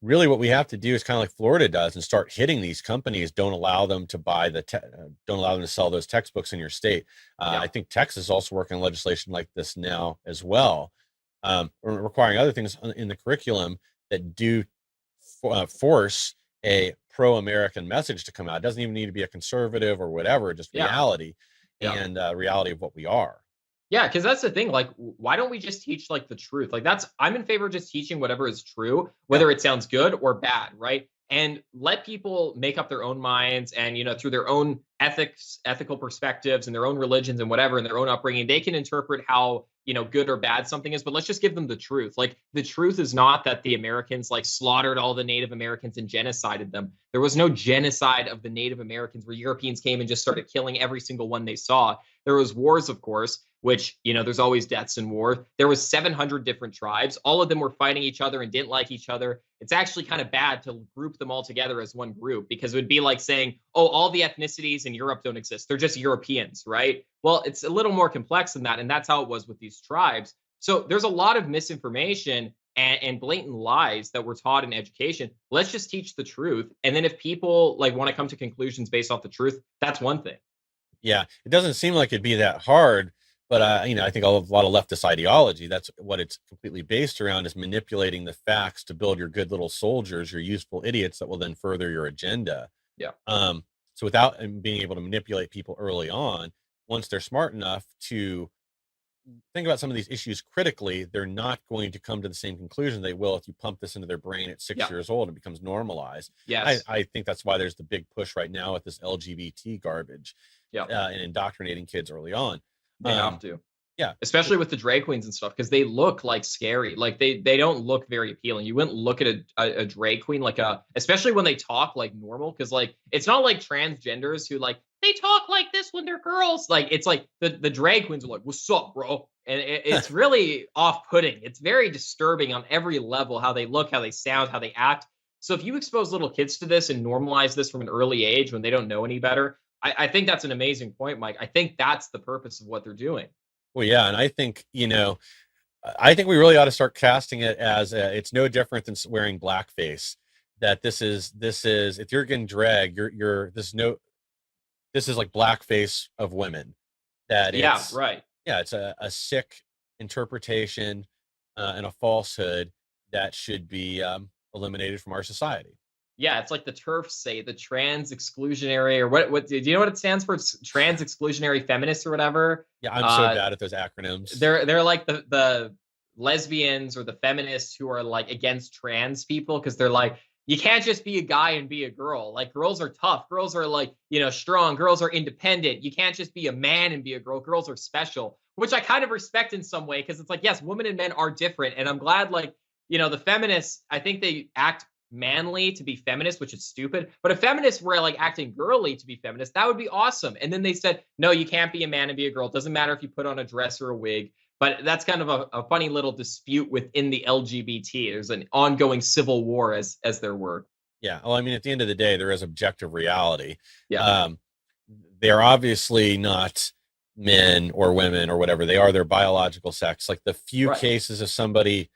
Really what we have to do is kind of like Florida does and start hitting these companies. Don't allow them to don't allow them to sell those textbooks in your state. Yeah. I think Texas is also working on legislation like this now as well, requiring other things in the curriculum that do force a pro-American message to come out. It doesn't even need to be a conservative or whatever, just Yeah. reality Yeah. and reality of what we are. Yeah, because that's the thing. Like, why don't we just teach like the truth? Like, I'm in favor of just teaching whatever is true, Yeah. whether it sounds good or bad, right? And let people make up their own minds and, through their own ethics, ethical perspectives and their own religions and whatever, and their own upbringing, they can interpret how, good or bad something is. But let's just give them the truth. Like, the truth is not that the Americans like slaughtered all the Native Americans and genocided them. There was no genocide of the Native Americans where Europeans came and just started killing every single one they saw. There was wars, of course, which, there's always deaths in war. There was 700 different tribes. All of them were fighting each other and didn't like each other. It's actually kind of bad to group them all together as one group, because it would be like saying, oh, all the ethnicities in Europe don't exist. They're just Europeans, right? Well, it's a little more complex than that. And that's how it was with these tribes. So there's a lot of misinformation and blatant lies that were taught in education. Let's just teach the truth. And then if people like want to come to conclusions based off the truth, that's one thing. Yeah, it doesn't seem like it'd be that hard, but I think a lot of leftist ideology, that's what it's completely based around, is manipulating the facts to build your good little soldiers, your useful idiots that will then further your agenda. Yeah. Um, So without being able to manipulate people early on, once they're smart enough to think about some of these issues critically, they're not going to come to the same conclusion they will if you pump this into their brain at 6 Yeah. years old and it becomes normalized. Yes. I think that's why there's the big push right now with this LGBT garbage Yeah. and indoctrinating kids early on. They have to. Yeah. Especially with the drag queens and stuff, because they look like scary. Like they don't look very appealing. You wouldn't look at a drag queen like especially when they talk like normal, because like it's not like transgenders who like they talk like this when they're girls. Like it's like the drag queens are like, "What's up, bro?" And it's really off-putting. It's very disturbing on every level, how they look, how they sound, how they act. So if you expose little kids to this and normalize this from an early age when they don't know any better, I think that's an amazing point, Mike. I think that's the purpose of what they're doing. Well, yeah, and I think I think we really ought to start casting it as it's no different than wearing blackface. That this is if you're getting dragged, this is like blackface of women. That Yeah, right. it's a sick interpretation and a falsehood that should be eliminated from our society. Yeah, it's like the TERFs say, the trans exclusionary, or what do you know what it stands for? It's trans exclusionary feminists or whatever. Yeah, I'm so bad at those acronyms. They're like the lesbians or the feminists who are like against trans people, because they're like, you can't just be a guy and be a girl. Like girls are tough, girls are like, strong, girls are independent. You can't just be a man and be a girl. Girls are special, which I kind of respect in some way, because it's like, yes, women and men are different. And I'm glad, like, the feminists, I think they act manly to be feminist, which is stupid. But if feminists were like acting girly to be feminist, that would be awesome. And then they said, no, you can't be a man and be a girl. It doesn't matter if you put on a dress or a wig. But that's kind of a funny little dispute within the LGBT. There's an ongoing civil war, as their word. Yeah. Well, I mean, at the end of the day, there is objective reality. Yeah. They are obviously not men or women or whatever. They are their biological sex. Like the few cases of somebody.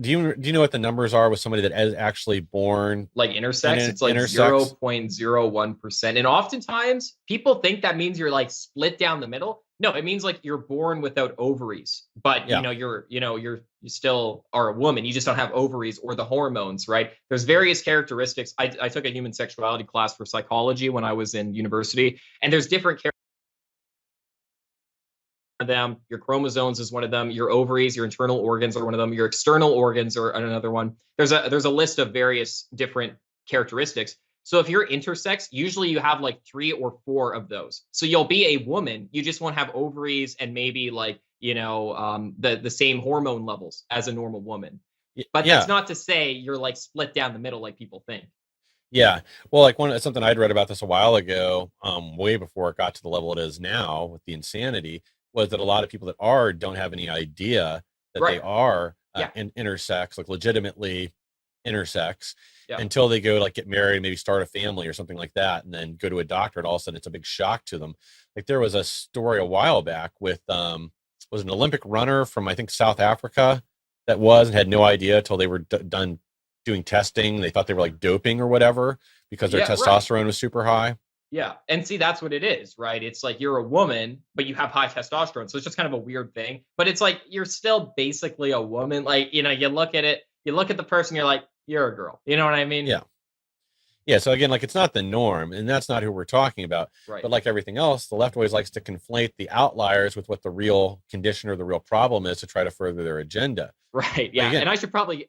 Do you know what the numbers are with somebody that is actually born like intersex? It's like 0.01%. And oftentimes people think that means you're like split down the middle. No, it means like you're born without ovaries, but you still are a woman. You just don't have ovaries or the hormones, right? There's various characteristics. I took a human sexuality class for psychology when I was in university, and there's different characteristics. Them, your chromosomes is one of them, your ovaries, your internal organs are one of them, your external organs are another one. There's a list of various different characteristics. So if you're intersex, usually you have like 3 or 4 of those. So you'll be a woman, you just won't have ovaries and maybe like the same hormone levels as a normal woman. But that's not to say you're like split down the middle like people think. Yeah. Well, like something I'd read about this a while ago, way before it got to the level it is now with the insanity, was that a lot of people that don't have any idea that they are intersex, like legitimately intersex, until they go like get married, maybe start a family or something like that, and then go to a doctor, and all of a sudden it's a big shock to them. Like there was a story a while back with was an Olympic runner from I think South Africa that had no idea until they were done doing testing. They thought they were like doping or whatever because their testosterone was super high. Yeah. And see, that's what it is, right? It's like you're a woman, but you have high testosterone. So it's just kind of a weird thing. But it's like you're still basically a woman. Like, you look at it, you look at the person, you're like, you're a girl. You know what I mean? Yeah. Yeah. So again, like it's not the norm, and that's not who we're talking about. Right. But like everything else, the left always likes to conflate the outliers with what the real condition or the real problem is to try to further their agenda. Right. Yeah. Again, and I should probably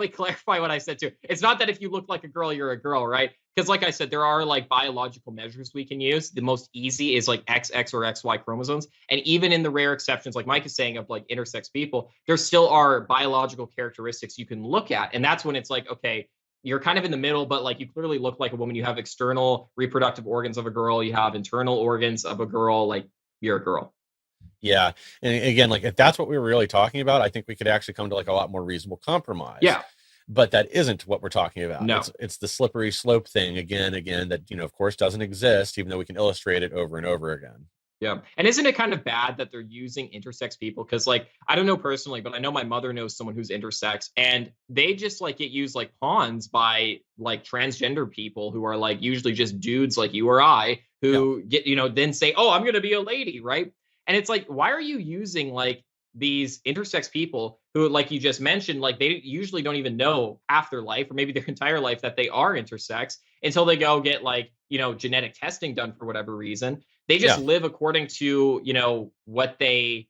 clarify what I said too. It's not that if you look like a girl, you're a girl, right? Because like I said, there are like biological measures we can use. The most easy is like XX or XY chromosomes. And even in the rare exceptions, like Mike is saying, of like intersex people, there still are biological characteristics you can look at. And that's when it's like, okay, you're kind of in the middle, but like you clearly look like a woman. You have external reproductive organs of a girl. You have internal organs of a girl. Like you're a girl. Yeah. And again, like if that's what we were really talking about, I think we could actually come to like a lot more reasonable compromise. Yeah. But that isn't what we're talking about. No. It's the slippery slope thing again, that, of course doesn't exist, even though we can illustrate it over and over again. Yeah. And isn't it kind of bad that they're using intersex people? Because like, I don't know personally, but I know my mother knows someone who's intersex, and they just like get used like pawns by like transgender people who are like usually just dudes like you or I who get, then say, oh, I'm going to be a lady. Right. And it's like, why are you using like these intersex people who, like you just mentioned, like they usually don't even know half their life or maybe their entire life that they are intersex. until they go get like, genetic testing done for whatever reason. They just Yeah. live according to, what they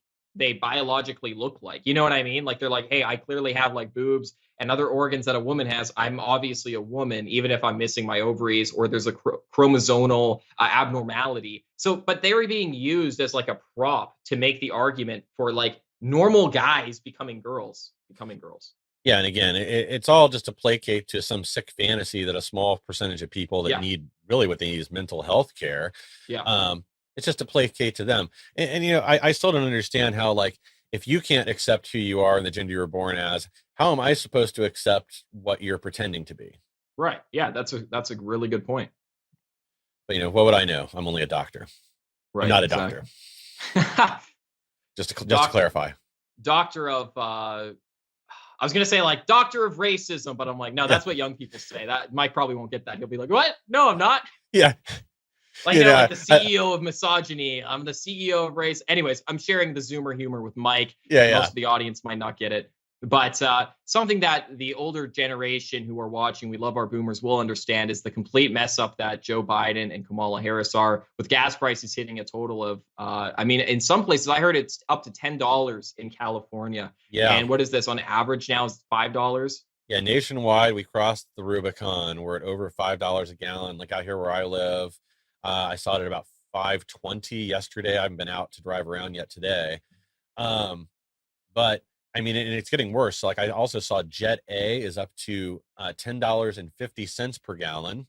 biologically look like. You know what I mean? Like they're like, hey, I clearly have like boobs and other organs that a woman has. I'm obviously a woman, even if I'm missing my ovaries or there's a chromosomal abnormality. So, but they're being used as like a prop to make the argument for like normal guys becoming girls, Yeah, and again, it's all just to placate to some sick fantasy that a small percentage of people that Yeah. need really what they need is mental health care. Yeah. It's just to placate to them. And I still don't understand how, like, if you can't accept who you are and the gender you were born as, how am I supposed to accept what you're pretending to be? Right. Yeah. That's a really good point. But what would I know? I'm only a doctor. I'm Right. not a doctor. Exactly. Just to Doc, clarify. doctor of I was gonna say like doctor of racism, but I'm like, no, Yeah. that's what young people say. That Mike probably won't get that. He'll be like, what? No, I'm not. Yeah. Like, like the CEO of misogyny. I'm the CEO of race. Anyways, I'm sharing the Zoomer humor with Mike. Yeah. Most of the audience might not get it. But something that the older generation who are watching, we love our boomers, will understand is the complete mess up that Joe Biden and Kamala Harris are, with gas prices hitting a total of, I mean, in some places, I heard it's up to $10 in California. Yeah. And what is this on average now? Is $5? Yeah, nationwide, we crossed the Rubicon. We're at over $5 a gallon. Like out here where I live, I saw it at about 5.20 yesterday. I haven't been out to drive around yet today. But I mean, and it's getting worse. So, like, I also saw Jet A is up to $10.50 per gallon.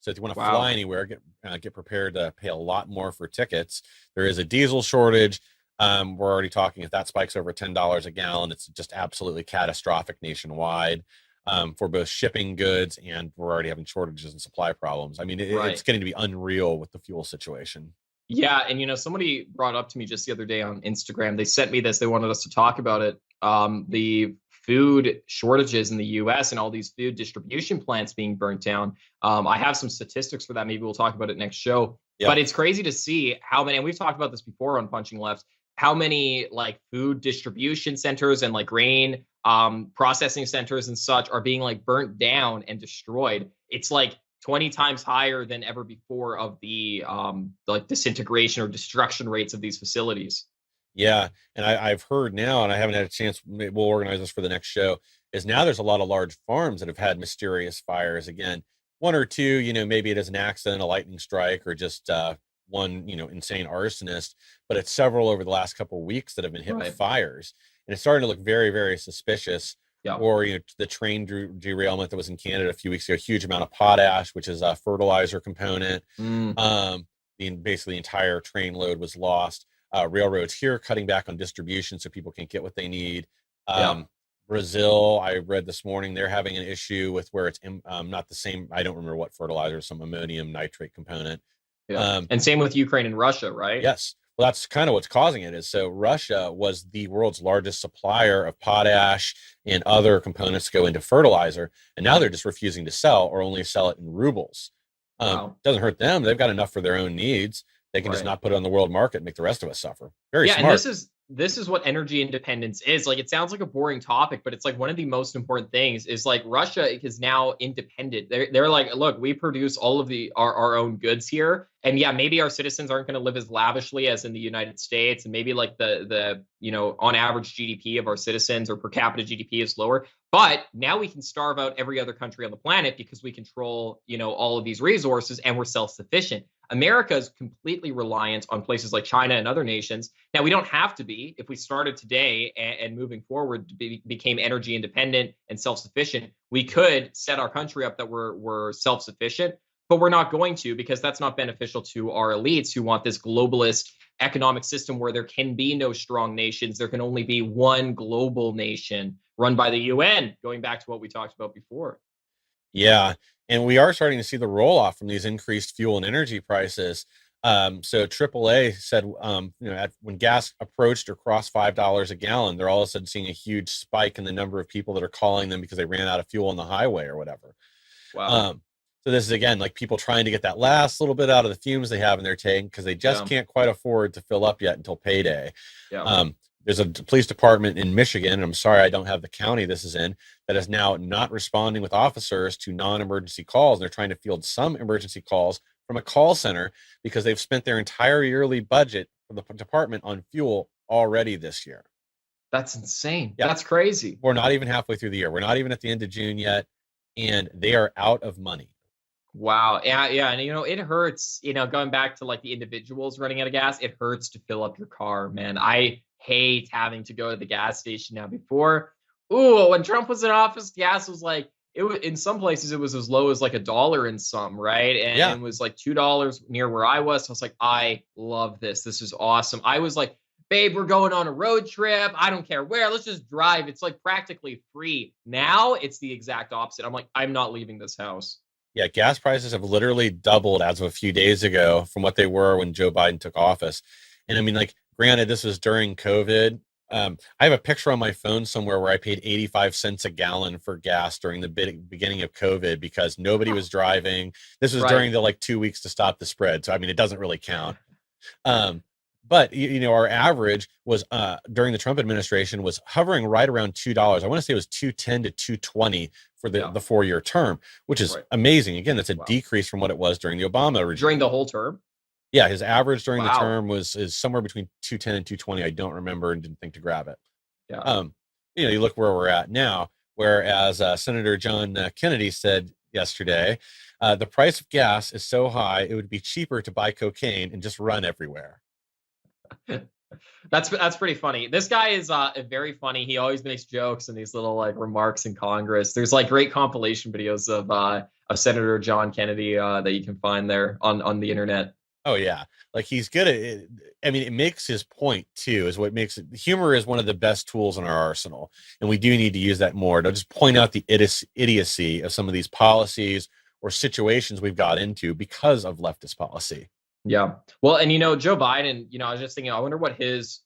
So if you want to fly anywhere, get prepared to pay a lot more for tickets. There is a diesel shortage. We're already talking, if that spikes over $10 a gallon, it's just absolutely catastrophic nationwide, for both shipping goods, and we're already having shortages and supply problems. I mean, it's getting to be unreal with the fuel situation. Yeah, and somebody brought up to me just the other day on Instagram. They sent me this. They wanted us to talk about it. The food shortages in the U.S. and all these food distribution plants being burnt down. I have some statistics for that. Maybe we'll talk about it next show. Yep. But it's crazy to see how many, and we've talked about this before on Punching Left, how many like food distribution centers and like grain processing centers and such are being like burnt down and destroyed. It's like 20 times higher than ever before of the like disintegration or destruction rates of these facilities. Yeah, and I've heard now, and I haven't had a chance. We'll organize this for the next show. Is now there's a lot of large farms that have had mysterious fires. Again, one or two, maybe it is an accident, a lightning strike, or just one, insane arsonist. But it's several over the last couple of weeks that have been hit with fires, and it's starting to look very, very suspicious. Yeah. Or the train derailment that was in Canada a few weeks ago, a huge amount of potash, which is a fertilizer component. Basically, the entire train load was lost. Railroads here cutting back on distribution so people can get what they need. Brazil, I read this morning, they're having an issue with where it's not the same. I don't remember what fertilizer, some ammonium nitrate component. And same with Ukraine and Russia, right? Yes. Well, that's kind of what's causing it. Is so Russia was the world's largest supplier of potash and other components to go into fertilizer, and now they're just refusing to sell, or only sell it in rubles. Doesn't hurt them. They've got enough for their own needs. They can just not put it on the world market and make the rest of us suffer. Very smart. And this is what energy independence is. Like, it sounds like a boring topic, but it's like one of the most important things is like Russia is now independent. They're like, look, we produce all of our own goods here. And yeah, maybe our citizens aren't going to live as lavishly as in the United States. And maybe like the on average GDP of our citizens or per capita GDP is lower. But now we can starve out every other country on the planet because we control, all of these resources, and we're self-sufficient. America is completely reliant on places like China and other nations. Now, we don't have to be. If we started today and moving forward became energy independent and self-sufficient, we could set our country up that we're self-sufficient, but we're not going to, because that's not beneficial to our elites who want this globalist economic system where there can be no strong nations. There can only be one global nation run by the UN, going back to what we talked about before. Yeah. And we are starting to see the roll off from these increased fuel and energy prices. So AAA said, when gas approached or crossed $5 a gallon, they're all of a sudden seeing a huge spike in the number of people that are calling them because they ran out of fuel on the highway or whatever. Wow. So this is, again, like people trying to get that last little bit out of the fumes they have in their tank because they just can't quite afford to fill up yet until payday. there's a police department in Michigan, and I'm sorry I don't have the county this is in, that is now not responding with officers to non-emergency calls. They're trying to field some emergency calls from a call center because they've spent their entire yearly budget for the department on fuel already this year. That's insane. Yeah, That's crazy. we're not even halfway through the year. We're not even at the end of June yet, and they are out of money. Wow. Yeah, yeah. And it hurts, going back to like the individuals running out of gas, it hurts to fill up your car, man. I hate having to go to the gas station now. Before, when Trump was in office, gas was like it was in some places it was as low as like $1 in some, right? And Yeah. it was like $2 near where I was. So I was like, I love this. This is awesome. I was like, babe, we're going on a road trip. I don't care where. Let's just drive. It's like practically free. Now it's the exact opposite. I'm like, I'm not leaving this house. Yeah, gas prices have literally doubled as of a few days ago from what they were when Joe Biden took office. And I mean, like, granted, this was during COVID. I have a picture on my phone somewhere where I paid 85 cents a gallon for gas during the beginning of COVID because nobody was driving. This was Right. during the like 2 weeks to stop the spread. So, I mean, it doesn't really count. But our average was during the Trump administration was hovering right around $2. I want to say it was 210 to 220 for the 4-year term, which is amazing. Again, that's a decrease from what it was during the Obama regime. During the whole term? Yeah, his average during the term is somewhere between 210 and 220. I don't remember and didn't think to grab it. Yeah. You look where we're at now, whereas Senator John Kennedy said yesterday, the price of gas is so high, it would be cheaper to buy cocaine and just run everywhere. That's pretty funny. This guy is very funny. He always makes jokes and these little like remarks in Congress. There's like great compilation videos of Senator John Kennedy that you can find there on the internet. Oh yeah, like he's good at it. I mean, it makes his point too. Is what makes it. Humor is one of the best tools in our arsenal, and we do need to use that more to just point out the idiocy of some of these policies or situations we've got into because of leftist policy. Yeah. Well, and Joe Biden, I was just thinking, I wonder what his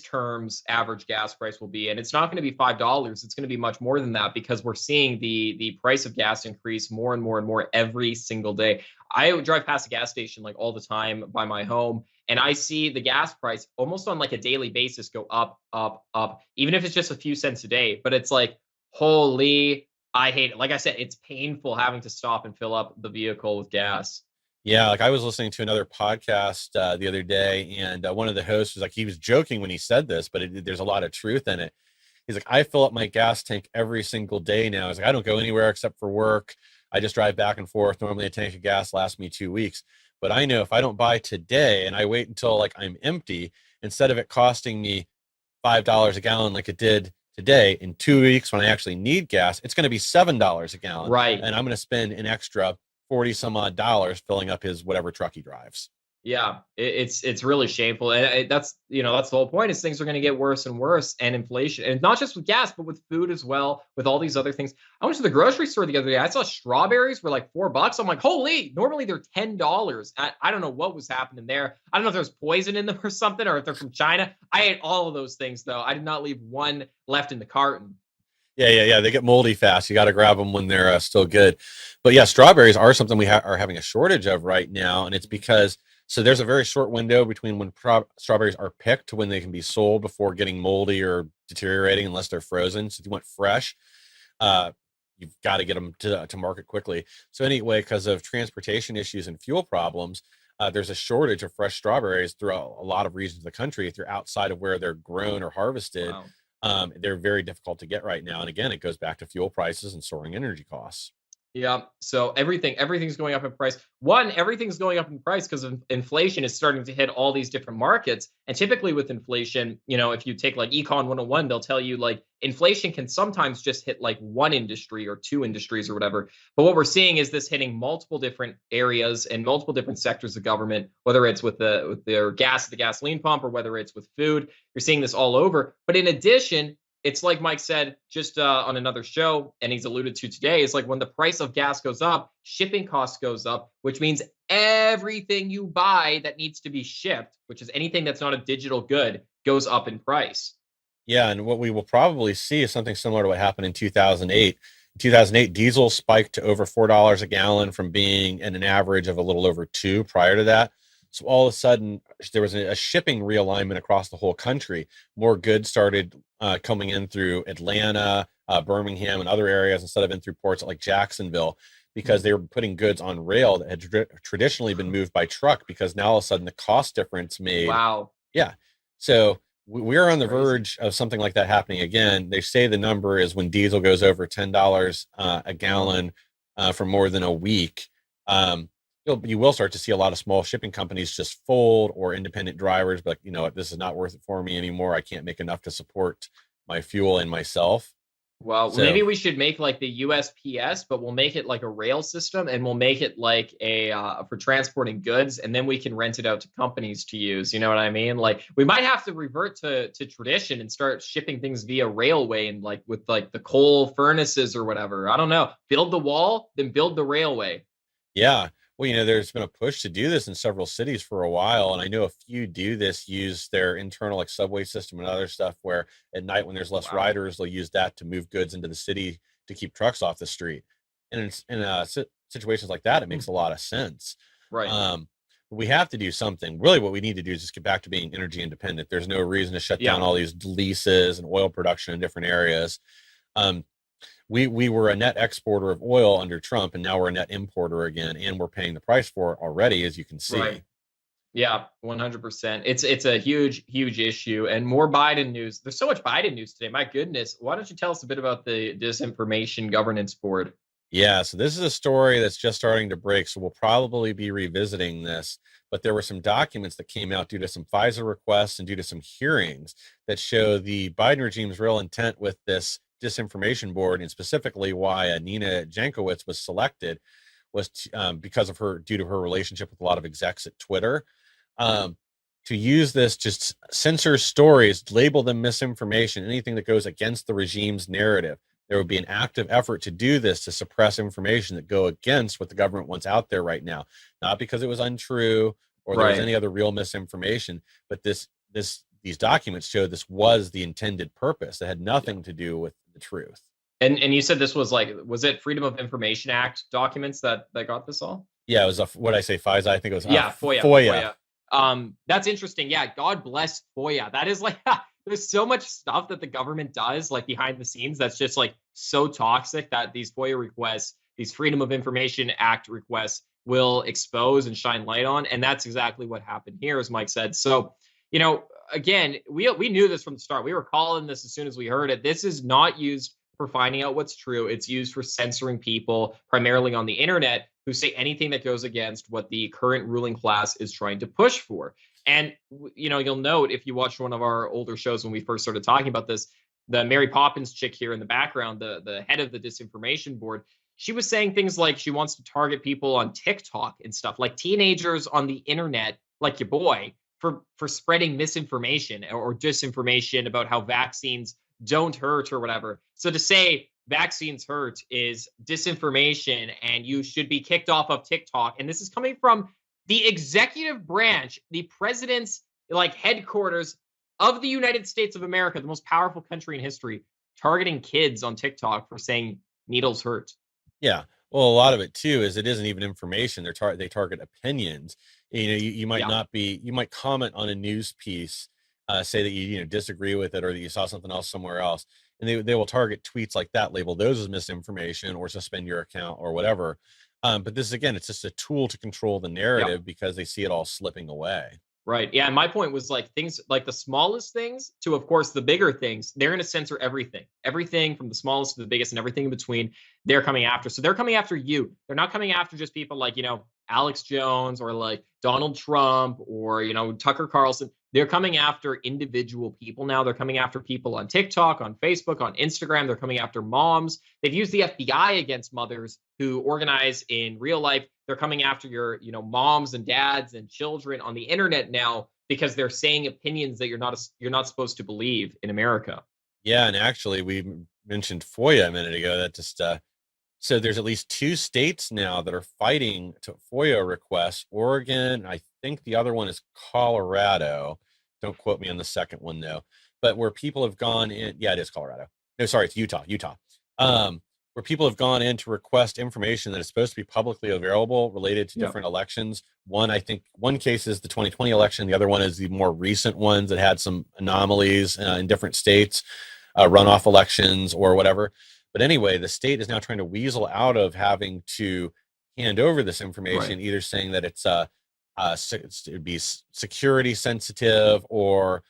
term's average gas price will be. And it's not going to be $5. It's going to be much more than that because we're seeing the price of gas increase more and more and more every single day. I drive past a gas station like all the time by my home, and I see the gas price almost on like a daily basis go up, up, up, even if it's just a few cents a day. But it's like, holy, I hate it. Like I said, it's painful having to stop and fill up the vehicle with gas. Yeah, like I was listening to another podcast the other day, and one of the hosts was like, he was joking when he said this, but there's a lot of truth in it. He's like, I fill up my gas tank every single day now. He's like, I don't go anywhere except for work. I just drive back and forth. Normally, a tank of gas lasts me 2 weeks. But I know if I don't buy today and I wait until like I'm empty, instead of it costing me $5 a gallon like it did today, in 2 weeks when I actually need gas, it's going to be $7 a gallon. Right. And I'm going to spend an extra 40 some odd dollars filling up his whatever truck he drives. Yeah, it's really shameful, and that's the whole point is things are going to get worse and worse, and inflation, and not just with gas, but with food as well, with all these other things. I went to the grocery store the other day. I saw strawberries were like $4. I'm like, holy! Normally they're $10. I don't know what was happening there. I don't know if there's poison in them or something, or if they're from China. I ate all of those things though. I did not leave one left in the carton. Yeah. They get moldy fast. You got to grab them when they're still good. But yeah, strawberries are something we are having a shortage of right now, and it's because there's a very short window between when strawberries are picked to when they can be sold before getting moldy or deteriorating, unless they're frozen. So if you want fresh, you've got to get them to market quickly. So anyway, because of transportation issues and fuel problems, there's a shortage of fresh strawberries throughout a lot of regions of the country. If you're outside of where they're grown or harvested, they're very difficult to get right now. And again, it goes back to fuel prices and soaring energy costs. Yeah. So everything's going up in price. Everything's going up in price because of inflation is starting to hit all these different markets. And typically with inflation, if you take like Econ 101, they'll tell you like inflation can sometimes just hit like one industry or two industries or whatever. But what we're seeing is this hitting multiple different areas and multiple different sectors of government, whether it's with their gas at the gasoline pump or whether it's with food. You're seeing this all over. But in addition, it's like Mike said just on another show, and he's alluded to today, is like when the price of gas goes up, shipping costs goes up, which means everything you buy that needs to be shipped, which is anything that's not a digital good, goes up in price. Yeah, and what we will probably see is something similar to what happened in 2008. In 2008, diesel spiked to over $4 a gallon from being at an average of a little over $2 prior to that. So all of a sudden, there was a shipping realignment across the whole country. More goods started coming in through Atlanta, Birmingham, and other areas instead of in through ports like Jacksonville, because they were putting goods on rail that had traditionally been moved by truck, because now all of a sudden the cost difference made. Wow. Yeah. So we're on the Crazy. verge of something like that happening again. They say the number is when diesel goes over $10 a Wow. gallon for more than a week. Um, you will start to see a lot of small shipping companies just fold, or independent drivers, but you know what, this is not worth it for me anymore. I can't make enough to support my fuel and myself. Well, So maybe we should make like the USPS, but we'll make it like a rail system, and we'll make it like a for transporting goods, and then we can rent it out to companies to use. You know what I mean? Like we might have to revert to tradition and start shipping things via railway, and like with like the coal furnaces or whatever. I don't know. Build the wall, then build the railway. yeah. Well, there's been a push to do this in several cities for a while, and I know a few do this, use their internal like subway system and other stuff, where at night when there's less Wow. riders, they'll use that to move goods into the city to keep trucks off the street. And in situations like that, it Hmm. makes a lot of sense. Right. Um, we have to do something. Really, what we need to do is just get back to being energy independent. There's no reason to shut down Yeah. all these leases and oil production in different areas. Um, we were a net exporter of oil under Trump, and now we're a net importer again, and we're paying the price for it already, as you can Right. see. Yeah, 100%. It's a huge issue, and more Biden news. There's so much Biden news today. My goodness. Why don't you tell us a bit about the Disinformation Governance Board? Yeah, so this is a story that's just starting to break, so we'll probably be revisiting this. But there were some documents that came out due to some FISA requests and due to some hearings that show the Biden regime's real intent with this disinformation board, and specifically why Nina Jankowicz was selected was because of her, due to her relationship with a lot of execs at Twitter, um, to use this, just censor stories, label them misinformation, anything that goes against the regime's narrative. There would be an active effort to do this, to suppress information that go against what the government wants out there right now, not because it was untrue or there was Right. any other real misinformation, but these documents show this was the intended purpose. That had Yeah. nothing to do with the truth. And you said this was like, was it Freedom of Information Act documents that got this all? Yeah, it was what I say, FISA. I think it was Yeah, FOIA, FOIA. FOIA. That's interesting. Yeah, God bless FOIA. That is like there's so much stuff that the government does like behind the scenes that's just like so toxic that these FOIA requests, these Freedom of Information Act requests will expose and shine light on. And that's exactly what happened here, as Mike said. So, again, we knew this from the start. We were calling this as soon as we heard it. This is not used for finding out what's true. It's used for censoring people, primarily on the internet, who say anything that goes against what the current ruling class is trying to push for. And you'll note if you watched one of our older shows when we first started talking about this, the Mary Poppins chick here in the background, the head of the disinformation board, she was saying things like she wants to target people on TikTok and stuff, like teenagers on the internet, like your boy, for spreading misinformation or disinformation about how vaccines don't hurt or whatever. So to say vaccines hurt is disinformation and you should be kicked off of TikTok. And this is coming from the executive branch, the president's like headquarters of the United States of America, the most powerful country in history, targeting kids on TikTok for saying needles hurt. Yeah. Well, a lot of it too is it isn't even information. They target opinions. You might Yeah. not be. You might comment on a news piece, say that you disagree with it, or that you saw something else somewhere else, and they will target tweets like that, label those as misinformation, or suspend your account or whatever. But this is, again, it's just a tool to control the Yeah. narrative because they see it all slipping away. Right. Yeah. And my point was like things like the smallest things to, of course, the bigger things. They're going to censor everything, everything from the smallest to the biggest and everything in between. They're coming after. So they're coming after you. They're not coming after just people like, Alex Jones or like Donald Trump or, Tucker Carlson. They're coming after individual people now. They're coming after people on TikTok, on Facebook, on Instagram. They're coming after moms. They've used the FBI against mothers who organize in real life. They're coming after your, moms and dads and children on the internet now because they're saying opinions that you're not supposed to believe in America. Yeah, and actually, we mentioned FOIA a minute ago. That just So there's at least two states now that are fighting to FOIA requests. Oregon, I think the other one is Colorado. Don't quote me on the second one though. But where people have gone in, yeah, it is Colorado. No, sorry, it's Utah. Utah. where people have gone in to request information that is supposed to be publicly available related to Yeah. different elections. I think one case is the 2020 election. The other one is the more recent ones that had some anomalies in different states, runoff elections or whatever. But anyway, the state is now trying to weasel out of having to hand over this information, Right. either saying that it would be security sensitive or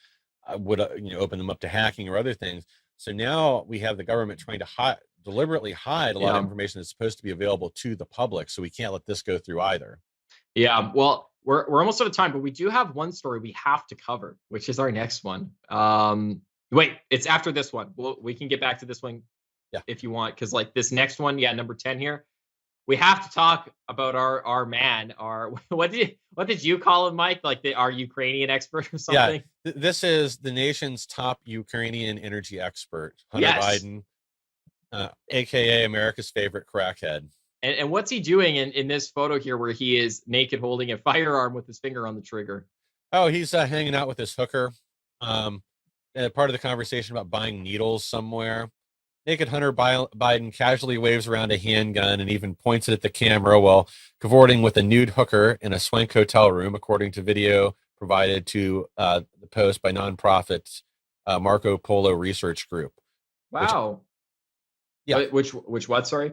would open them up to hacking or other things. So now we have the government trying to deliberately hide a lot of Yeah. information that's supposed to be available to the public. So we can't let this go through either. Yeah. Well, we're almost out of time, but we do have one story we have to cover, which is our next one. Wait, it's after this one. We can get back to this one Yeah. if you want, because like this next one, yeah, number 10 here. We have to talk about our man, our what did you call him, Mike? Like our Ukrainian expert or something? Yeah, this is the nation's top Ukrainian energy expert, Hunter Yes. Biden, aka America's favorite crackhead. And what's he doing in this photo here where he is naked holding a firearm with his finger on the trigger? Oh, he's hanging out with his hooker. Part of the conversation about buying needles somewhere. Naked Hunter Biden casually waves around a handgun and even points it at the camera while cavorting with a nude hooker in a swank hotel room, according to video provided to the Post by nonprofit Marco Polo Research Group. Wow. Yeah. Which what? Sorry.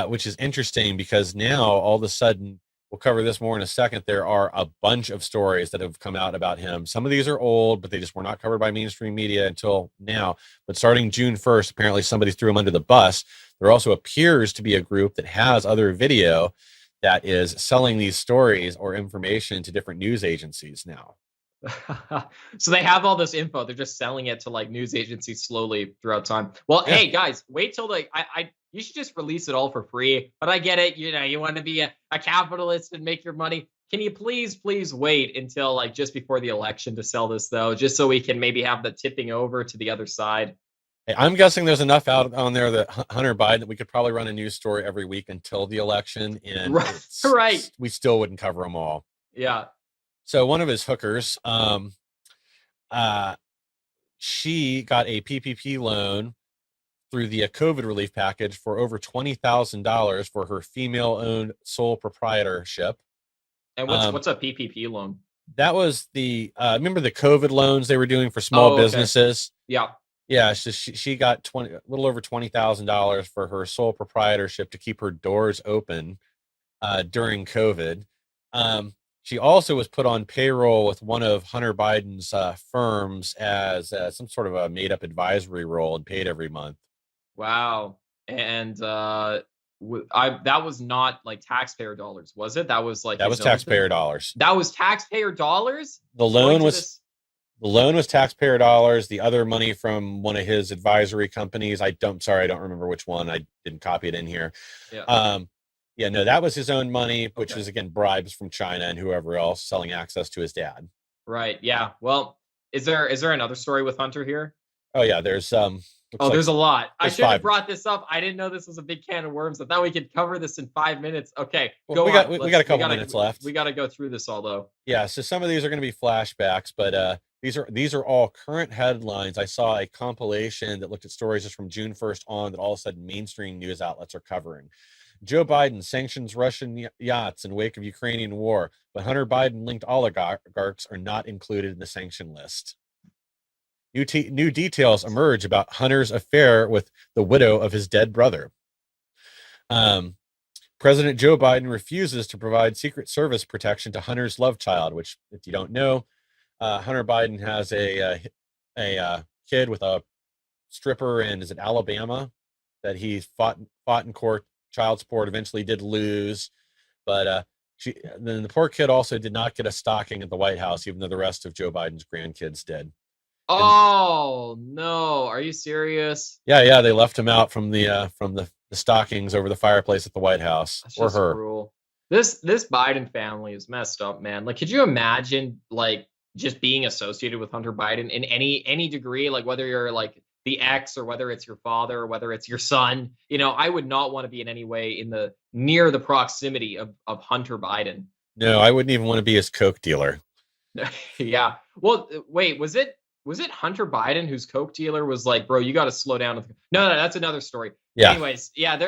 Which is interesting because now all of a sudden, we'll cover this more in a second, there are a bunch of stories that have come out about him. Some of these are old, but they just were not covered by mainstream media until now. But starting June 1st, apparently somebody threw him under the bus. There also appears to be a group that has other video that is selling these stories or information to different news agencies now. So they have all this info. They're just selling it to like news agencies slowly throughout time. Well, Yeah. Hey guys, wait till you should just release it all for free. But I get it. You want to be a capitalist and make your money. Can you please wait until like just before the election to sell this though, just so we can maybe have the tipping over to the other side? Hey, I'm guessing there's enough out on there that Hunter Biden that we could probably run a news story every week until the election, and right. We still wouldn't cover them all. Yeah. So one of his hookers, she got a PPP loan through the COVID relief package for over $20,000 for her female-owned sole proprietorship. And what's a PPP loan? That was the remember the COVID loans they were doing for small businesses. Yeah. Yeah, so she got a little over $20,000 for her sole proprietorship to keep her doors open during COVID. She also was put on payroll with one of Hunter Biden's firms as some sort of a made-up advisory role and paid every month. Wow. And that was not like taxpayer dollars, was it? That was like that was taxpayer dollars. That was taxpayer dollars. The loan was taxpayer dollars. The other money from one of his advisory companies, I don't remember which one. I didn't copy it in here. Yeah. No, that was his own money, which was again bribes from China and whoever else selling access to his dad. Right. Yeah. Well, is there another story with Hunter here? Oh yeah, there's there's a lot. I should have brought this up. I didn't know this was a big can of worms. I thought we could cover this in 5 minutes. Okay, well, we got a couple minutes left. We got to go through this all though. Yeah, so some of these are going to be flashbacks, but these are all current headlines. I saw a compilation that looked at stories just from June 1st on that all of a sudden mainstream news outlets are covering. Joe Biden sanctions Russian yachts in wake of Ukrainian war, but Hunter Biden-linked oligarchs are not included in the sanction list. New details emerge about Hunter's affair with the widow of his dead brother. President Joe Biden refuses to provide Secret Service protection to Hunter's love child, which, if you don't know, Hunter Biden has a kid with a stripper in, is it Alabama, that he fought in court, child support, eventually did lose, but then the poor kid also did not get a stocking at the White House, even though the rest of Joe Biden's grandkids did. Oh no! Are you serious? Yeah, they left him out from the stockings over the fireplace at the White House. That's or just her. Cruel. This Biden family is messed up, man. Like, could you imagine like just being associated with Hunter Biden in any degree? Like, whether you're like the ex or whether it's your father or whether it's your son. I would not want to be in any way near the proximity of Hunter Biden. No, I wouldn't even want to be his coke dealer. Yeah. Well, wait, was it was it Hunter Biden whose coke dealer was like, bro, you got to slow down. No, that's another story. Yeah. Anyways, yeah,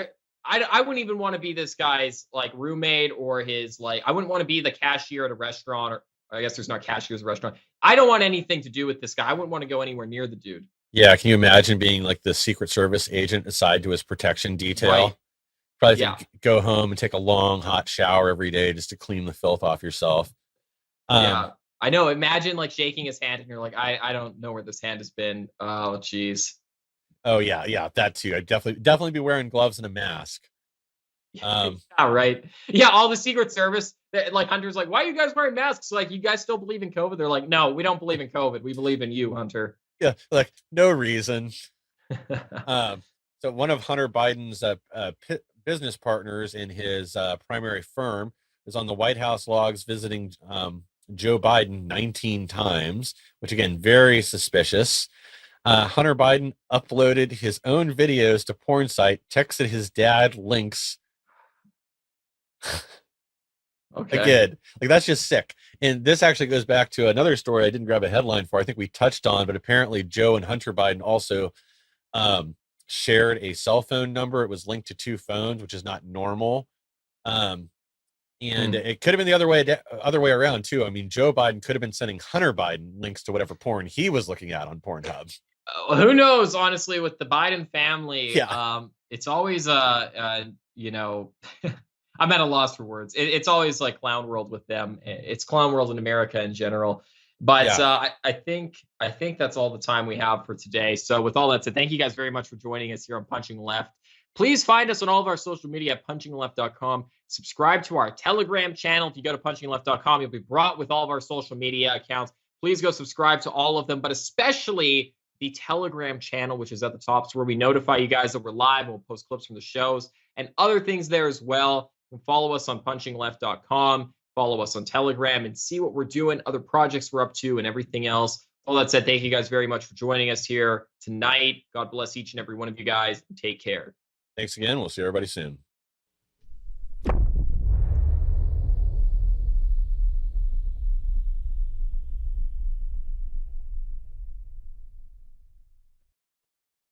I wouldn't even want to be this guy's like roommate or his like. I wouldn't want to be the cashier at a restaurant, or I guess there's not cashiers at a restaurant. I don't want anything to do with this guy. I wouldn't want to go anywhere near the dude. Yeah. Can you imagine being like the Secret Service agent assigned to his protection detail? Right. Probably Yeah. think go home and take a long hot shower every day just to clean the filth off yourself. Yeah. I know. Imagine like shaking his hand and you're like, I don't know where this hand has been. Oh, geez. Oh yeah, that too. I'd definitely be wearing gloves and a mask. Yeah, right. Yeah, all the Secret Service, like Hunter's like, why are you guys wearing masks? Like, you guys still believe in COVID? They're like, no, we don't believe in COVID. We believe in you, Hunter. Yeah, like no reason. So one of Hunter Biden's business partners in his primary firm is on the White House logs visiting Joe Biden 19 times, which again, very suspicious. Hunter Biden uploaded his own videos to porn site, texted his dad links. Okay. Again, like that's just sick. And this actually goes back to another story I didn't grab a headline for. I think we touched on, but apparently Joe and Hunter Biden also shared a cell phone number. It was linked to two phones, which is not normal. And it could have been the other way around too. I mean, Joe Biden could have been sending Hunter Biden links to whatever porn he was looking at on Pornhub. Who knows? Honestly, with the Biden family, Yeah. it's always you know, I'm at a loss for words. It's always like clown world with them. It's clown world in America in general. But Yeah. I think that's all the time we have for today. So with all that said, thank you guys very much for joining us here on Punching Left. Please find us on all of our social media at punchingleft.com. Subscribe to our Telegram channel. If you go to punchingleft.com, you'll be brought with all of our social media accounts. Please go subscribe to all of them, but especially the Telegram channel, which is at the top. It's where we notify you guys that we're live. We'll post clips from the shows and other things there as well. You can follow us on punchingleft.com. Follow us on Telegram and see what we're doing, other projects we're up to, and everything else. All that said, thank you guys very much for joining us here tonight. God bless each and every one of you guys. Take care. Thanks again. We'll see everybody soon.